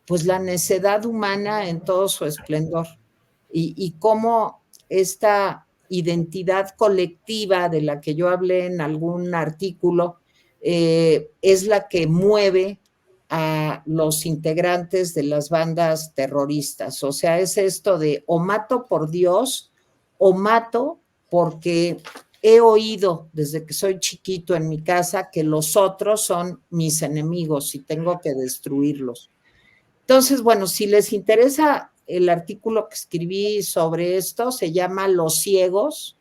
pues la necedad humana en todo su esplendor y cómo esta identidad colectiva de la que yo hablé en algún artículo es la que mueve a los integrantes de las bandas terroristas. O sea, es esto de o mato por Dios o mato porque he oído desde que soy chiquito en mi casa que los otros son mis enemigos y tengo que destruirlos. Entonces, bueno, si les interesa el artículo que escribí sobre esto, se llama Los Ciegos,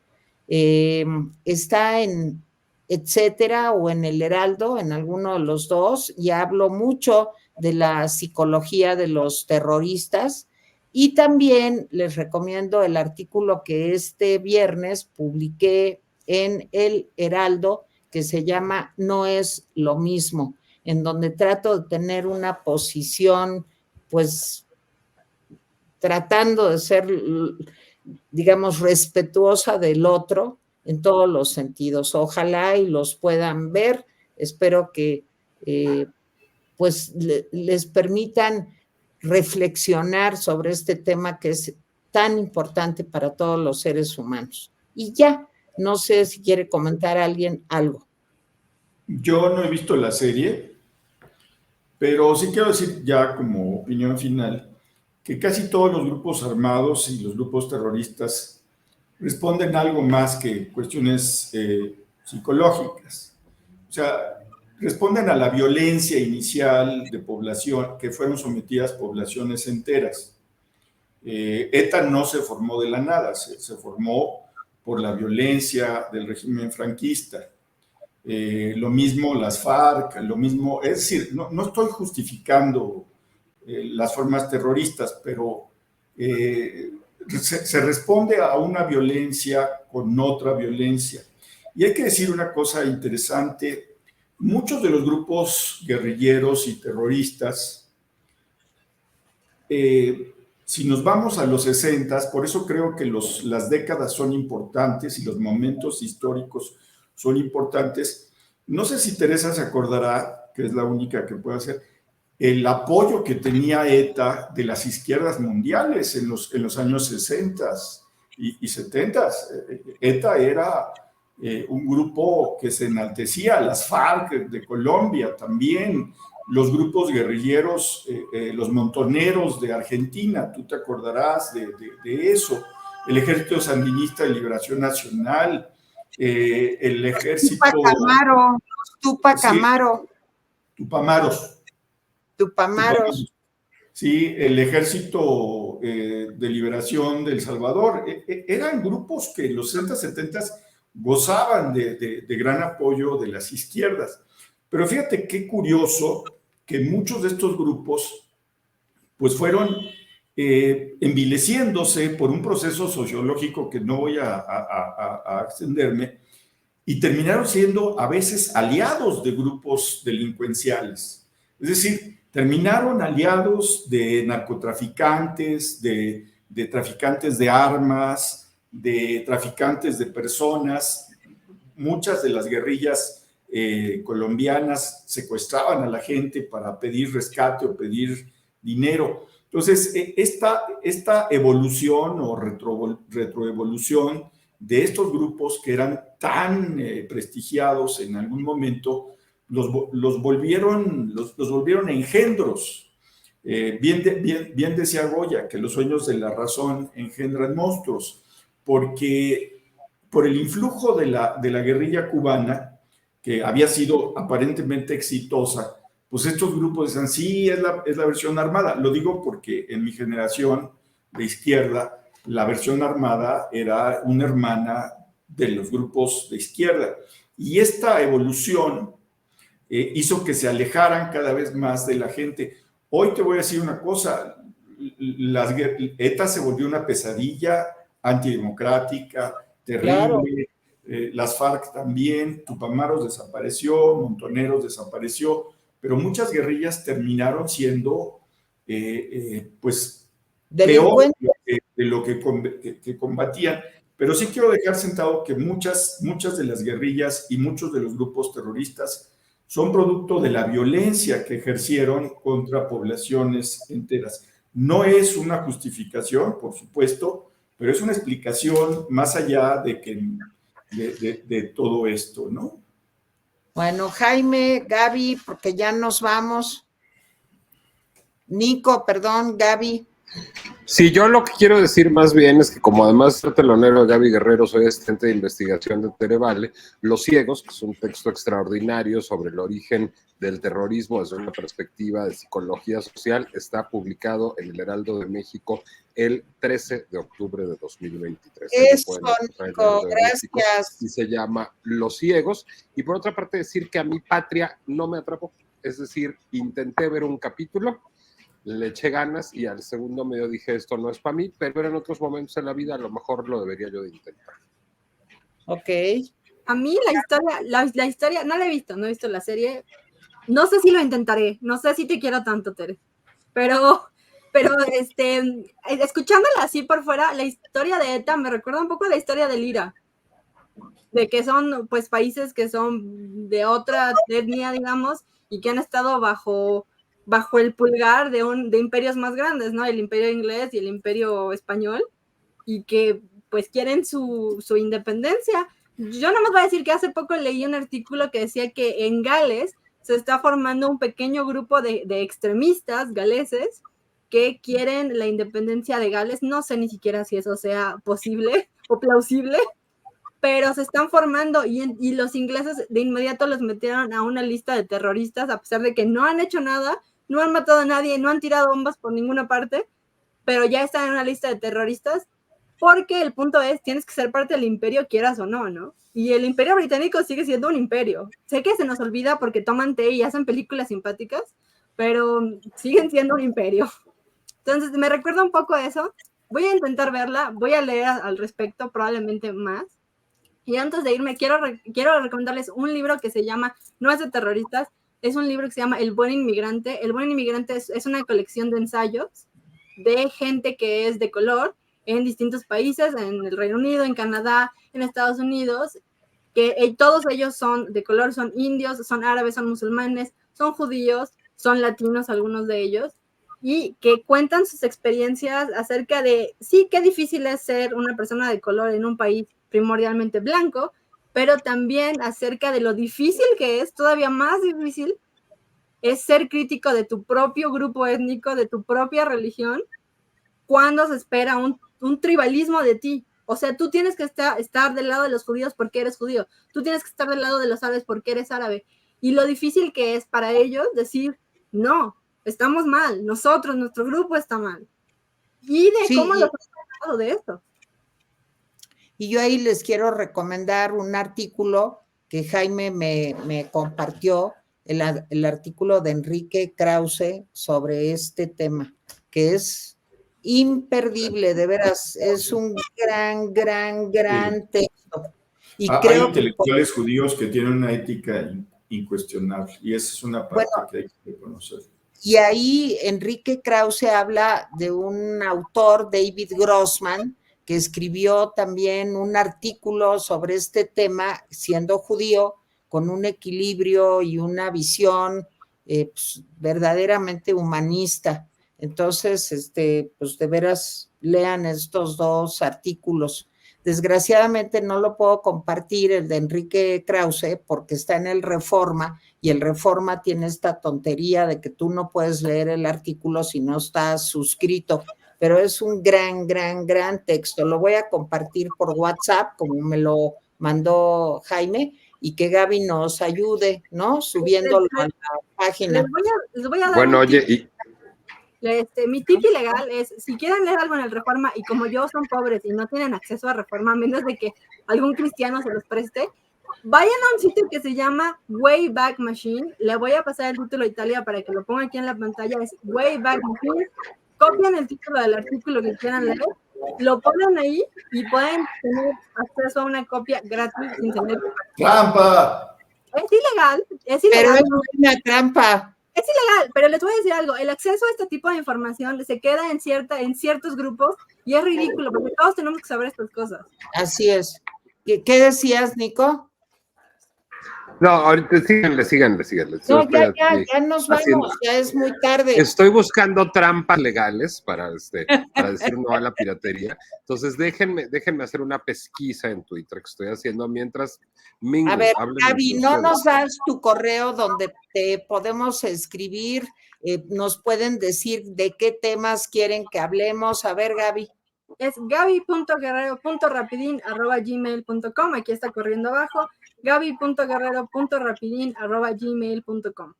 está en Etcétera o en El Heraldo, en alguno de los dos, y hablo mucho de la psicología de los terroristas, y también les recomiendo el artículo que este viernes publiqué en El Heraldo, que se llama No es lo mismo, en donde trato de tener una posición pues tratando de ser, digamos, respetuosa del otro en todos los sentidos. Ojalá y los puedan ver. Espero que pues les permitan reflexionar sobre este tema que es tan importante para todos los seres humanos. Y ya, no sé si quiere comentar alguien algo. Yo no he visto la serie, pero sí quiero decir ya como opinión final que casi todos los grupos armados y los grupos terroristas responden a algo más que cuestiones psicológicas. O sea, responden a la violencia inicial de población que fueron sometidas poblaciones enteras. ETA no se formó de la nada, se formó por la violencia del régimen franquista. Lo mismo las FARC, lo mismo, es decir, no estoy justificando las formas terroristas, pero se responde a una violencia con otra violencia. Y hay que decir una cosa interesante, muchos de los grupos guerrilleros y terroristas, si nos vamos a los 60, por eso creo que las décadas son importantes y los momentos históricos son importantes. No sé si Teresa se acordará, que es la única que puede hacer, el apoyo que tenía ETA de las izquierdas mundiales en los años 60 y 70. ETA era un grupo que se enaltecía, las FARC de Colombia también, los grupos guerrilleros, los montoneros de Argentina, tú te acordarás de eso, el Ejército Sandinista de Liberación Nacional, el ejército... Tupac Amaro. Tupamaros. Sí, el Ejército de Liberación de El Salvador. Eran grupos que en los 60, 70 gozaban de gran apoyo de las izquierdas. Pero fíjate qué curioso que muchos de estos grupos pues fueron envileciéndose por un proceso sociológico que no voy a extenderme, y terminaron siendo a veces aliados de grupos delincuenciales. Es decir, terminaron aliados de narcotraficantes, de traficantes de armas, de traficantes de personas. Muchas de las guerrillas colombianas secuestraban a la gente para pedir rescate o pedir dinero. Entonces, esta evolución o retroevolución de estos grupos que eran tan prestigiados en algún momento, los volvieron engendros. Bien decía Goya que los sueños de la razón engendran monstruos, porque por el influjo de la guerrilla cubana, que había sido aparentemente exitosa, pues estos grupos decían, sí, es la versión armada. Lo digo porque en mi generación de izquierda, la versión armada era una hermana de los grupos de izquierda. Y esta evolución hizo que se alejaran cada vez más de la gente. Hoy te voy a decir una cosa, ETA se volvió una pesadilla antidemocrática, terrible, claro. Las FARC también, Tupamaros desapareció, Montoneros desapareció, pero muchas guerrillas terminaron siendo pues peor de lo que combatían. Pero sí quiero dejar sentado que muchas de las guerrillas y muchos de los grupos terroristas son producto de la violencia que ejercieron contra poblaciones enteras. No es una justificación, por supuesto, pero es una explicación más allá de todo esto, ¿no? Bueno, Jaime, Gaby, porque ya nos vamos. Nico, perdón, Gaby. Sí, yo lo que quiero decir más bien es que como además soy telonero de Gaby Guerrero, soy asistente de investigación de Terevale, Los Ciegos, que es un texto extraordinario sobre el origen del terrorismo desde una perspectiva de psicología social, está publicado en el Heraldo de México el 13 de octubre de 2023. Eso, Nico, gracias. Y se llama Los Ciegos. Y por otra parte decir que a mi Patria no me atrapó, es decir, intenté ver un capítulo, le eché ganas y al segundo medio dije esto no es para mí, pero en otros momentos en la vida a lo mejor lo debería yo de intentar. Ok. A mí la historia, no la he visto, no he visto la serie, no sé si lo intentaré, no sé si te quiero tanto, Tere, pero escuchándola así por fuera, la historia de ETA me recuerda un poco a la historia del IRA, de que son pues países que son de otra etnia, digamos, y que han estado bajo el pulgar de imperios más grandes, ¿no? El imperio inglés y el imperio español, y que pues quieren su independencia. Yo no me voy a decir que hace poco leí un artículo que decía que en Gales se está formando un pequeño grupo de extremistas galeses que quieren la independencia de Gales. No sé ni siquiera si eso sea posible o plausible, pero se están formando y los ingleses de inmediato los metieron a una lista de terroristas, a pesar de que no han hecho nada, no han matado a nadie, no han tirado bombas por ninguna parte, pero ya están en una lista de terroristas, porque el punto es, tienes que ser parte del imperio, quieras o no, ¿no? Y el imperio británico sigue siendo un imperio. Sé que se nos olvida porque toman té y hacen películas simpáticas, pero siguen siendo un imperio. Entonces, me recuerda un poco a eso. Voy a intentar verla, voy a leer al respecto, probablemente más. Y antes de irme, quiero recomendarles un libro que se llama, no es de terroristas, es un libro que se llama El Buen Inmigrante. El Buen Inmigrante es una colección de ensayos de gente que es de color en distintos países, en el Reino Unido, en Canadá, en Estados Unidos, que todos ellos son de color, son indios, son árabes, son musulmanes, son judíos, son latinos algunos de ellos, y que cuentan sus experiencias acerca de, sí, qué difícil es ser una persona de color en un país primordialmente blanco, pero también acerca de lo difícil que es, todavía más difícil, es ser crítico de tu propio grupo étnico, de tu propia religión, cuando se espera un tribalismo de ti. O sea, tú tienes que estar del lado de los judíos porque eres judío, tú tienes que estar del lado de los árabes porque eres árabe. Y lo difícil que es para ellos decir, no, estamos mal, nosotros, nuestro grupo está mal. Y de Sí, cómo los han tratado de esto. Y yo ahí les quiero recomendar un artículo que Jaime me compartió, el artículo de Enrique Krause sobre este tema, que es imperdible, de veras, es un gran texto. Y Hay creo intelectuales judíos que tienen una ética incuestionable, y esa es una parte que hay que reconocer. Y ahí Enrique Krause habla de un autor, David Grossman, que escribió también un artículo sobre este tema, siendo judío, con un equilibrio y una visión pues, verdaderamente humanista. Entonces, pues de veras, lean estos dos artículos. Desgraciadamente no lo puedo compartir, el de Enrique Krause, porque está en el Reforma, y el Reforma tiene esta tontería de que tú no puedes leer el artículo si no estás suscrito, pero es un gran texto. Lo voy a compartir por WhatsApp, como me lo mandó Jaime, y que Gaby nos ayude, ¿no? Subiéndolo a la página. Les voy a dar bueno, oye, tip. Mi tip ilegal es, si quieren leer algo en el Reforma y como yo son pobres y no tienen acceso a Reforma, a menos de que algún cristiano se los preste, vayan a un sitio que se llama Wayback Machine. Le voy a pasar el título de Italia para que lo ponga aquí en la pantalla. Es Wayback Machine. Copian el título del artículo que quieran leer, lo ponen ahí y pueden tener acceso a una copia gratis sin tener que pagar. ¡Trampa! Es ilegal. Pero es una trampa. Es ilegal, pero les voy a decir algo, el acceso a este tipo de información se queda en ciertos grupos y es ridículo, porque todos tenemos que saber estas cosas. Así es. ¿Qué decías, Nico? No, ahorita síganle. No, ya nos vamos, ya es muy tarde. Estoy buscando trampas legales para decir no a la piratería. Entonces, déjenme hacer una pesquisa en Twitter que estoy haciendo mientras Mingo. A ver, Gaby, ¿no nos das tu correo donde te podemos escribir? Nos pueden decir de qué temas quieren que hablemos. A ver, Gaby. Es gaby.guerrero.rapidin@gmail.com. Aquí está corriendo abajo. gaby.guerrero.rapidin@gmail.com.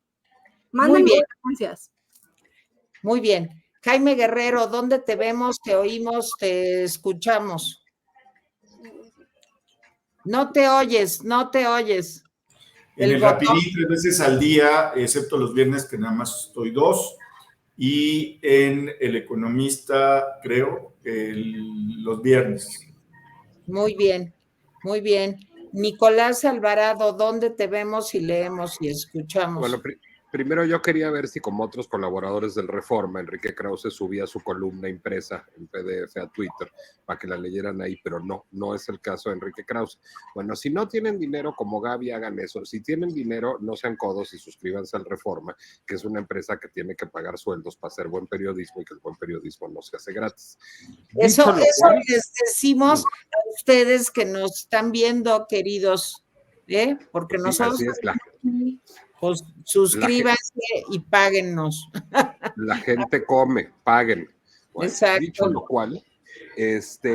Mándenme preguntas. Muy bien. Jaime Guerrero, ¿dónde te vemos, te oímos, te escuchamos? No te oyes. En el Rapidín 3 veces al día, excepto los viernes que nada más estoy 2. Y en El Economista, creo, los viernes. Muy bien. Nicolás Alvarado, ¿dónde te vemos y leemos y escuchamos? Bueno, primero yo quería ver si como otros colaboradores del Reforma, Enrique Krause subía su columna impresa en PDF a Twitter para que la leyeran ahí, pero no es el caso de Enrique Krause. Bueno, si no tienen dinero como Gaby, hagan eso. Si tienen dinero, no sean codos y suscríbanse al Reforma, que es una empresa que tiene que pagar sueldos para hacer buen periodismo y que el buen periodismo no se hace gratis. Eso les decimos a ustedes que nos están viendo, queridos, porque sí, nosotros... Así es, pues suscríbanse y páguennos. La gente come, paguen. Bueno, exacto. Dicho lo cual,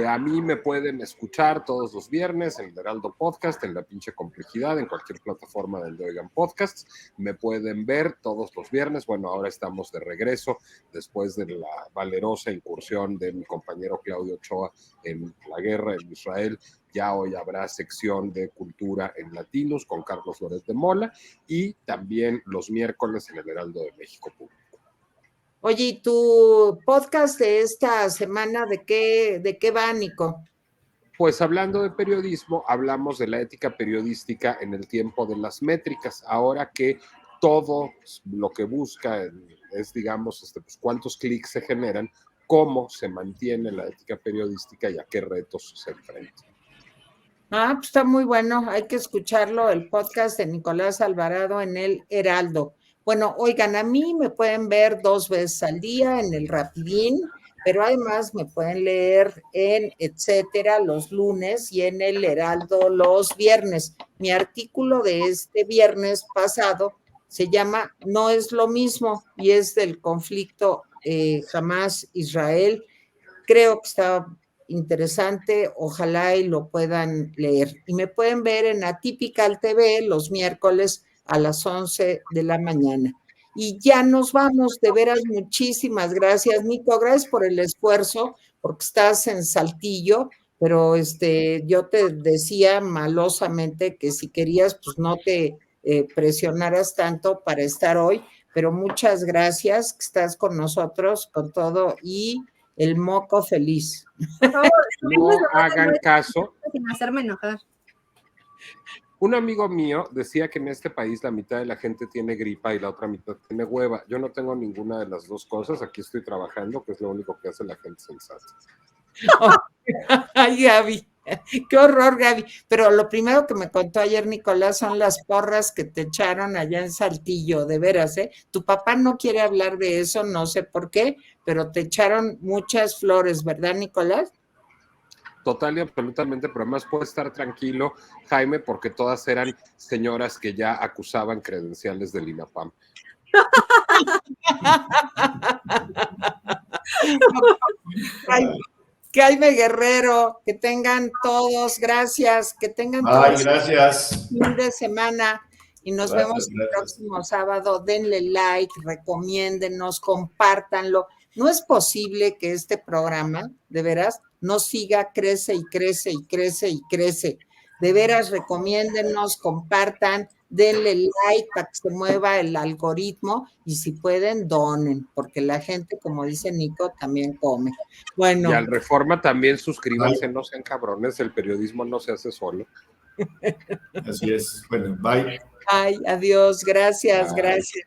A mí me pueden escuchar todos los viernes en el Heraldo Podcast, en La Pinche Complejidad, en cualquier plataforma donde oigan podcasts. Me pueden ver todos los viernes. Bueno, ahora estamos de regreso después de la valerosa incursión de mi compañero Claudio Ochoa en la guerra en Israel. Ya hoy habrá sección de cultura en Latinos con Carlos Loret de Mola y también los miércoles en el Heraldo de México Público. Oye, ¿y tu podcast de esta semana de qué va, Nico? Pues hablando de periodismo, hablamos de la ética periodística en el tiempo de las métricas, ahora que todo lo que busca es, digamos, pues, cuántos clics se generan, cómo se mantiene la ética periodística y a qué retos se enfrenta. Pues está muy bueno, hay que escucharlo, el podcast de Nicolás Alvarado en el Heraldo. Bueno, oigan, a mí me pueden ver 2 veces al día en el Rapidín, pero además me pueden leer en Etcétera los lunes y en el Heraldo los viernes. Mi artículo de este viernes pasado se llama No es lo mismo y es del conflicto Hamás-Israel. Creo que está interesante, ojalá y lo puedan leer. Y me pueden ver en Atypical TV los miércoles a las 11 de la mañana. Y ya nos vamos, de veras, muchísimas gracias, Nico, gracias por el esfuerzo, porque estás en Saltillo, pero yo te decía malosamente que si querías, pues no te presionaras tanto para estar hoy, pero muchas gracias que estás con nosotros, con todo, y el moco feliz. Por favor, no hagan caso. Sin hacerme enojar. Un amigo mío decía que en este país la mitad de la gente tiene gripa y la otra mitad tiene hueva. Yo no tengo ninguna de las dos cosas. Aquí estoy trabajando, que es lo único que hace la gente sensata. Ay, Gaby, qué horror, Gaby. Pero lo primero que me contó ayer Nicolás son las porras que te echaron allá en Saltillo, de veras, ¿eh? Tu papá no quiere hablar de eso, no sé por qué, pero te echaron muchas flores, ¿verdad, Nicolás? Total y absolutamente, pero además puede estar tranquilo, Jaime, porque todas eran señoras que ya acusaban credenciales del INAPAM. Jaime Guerrero, que tengan todos, gracias, que tengan todos gracias. fin de semana y nos vemos el próximo sábado. Denle like, recomiéndennos, compártanlo. No es posible que este programa, de veras, no siga, crece y crece y crece y crece. De veras, recomiéndennos, compartan, denle like para que se mueva el algoritmo y si pueden, donen, porque la gente, como dice Nico, también come. Bueno. Y al Reforma también suscríbanse, no sean cabrones, el periodismo no se hace solo. Así es. Bueno, bye. Ay, adiós, gracias, gracias.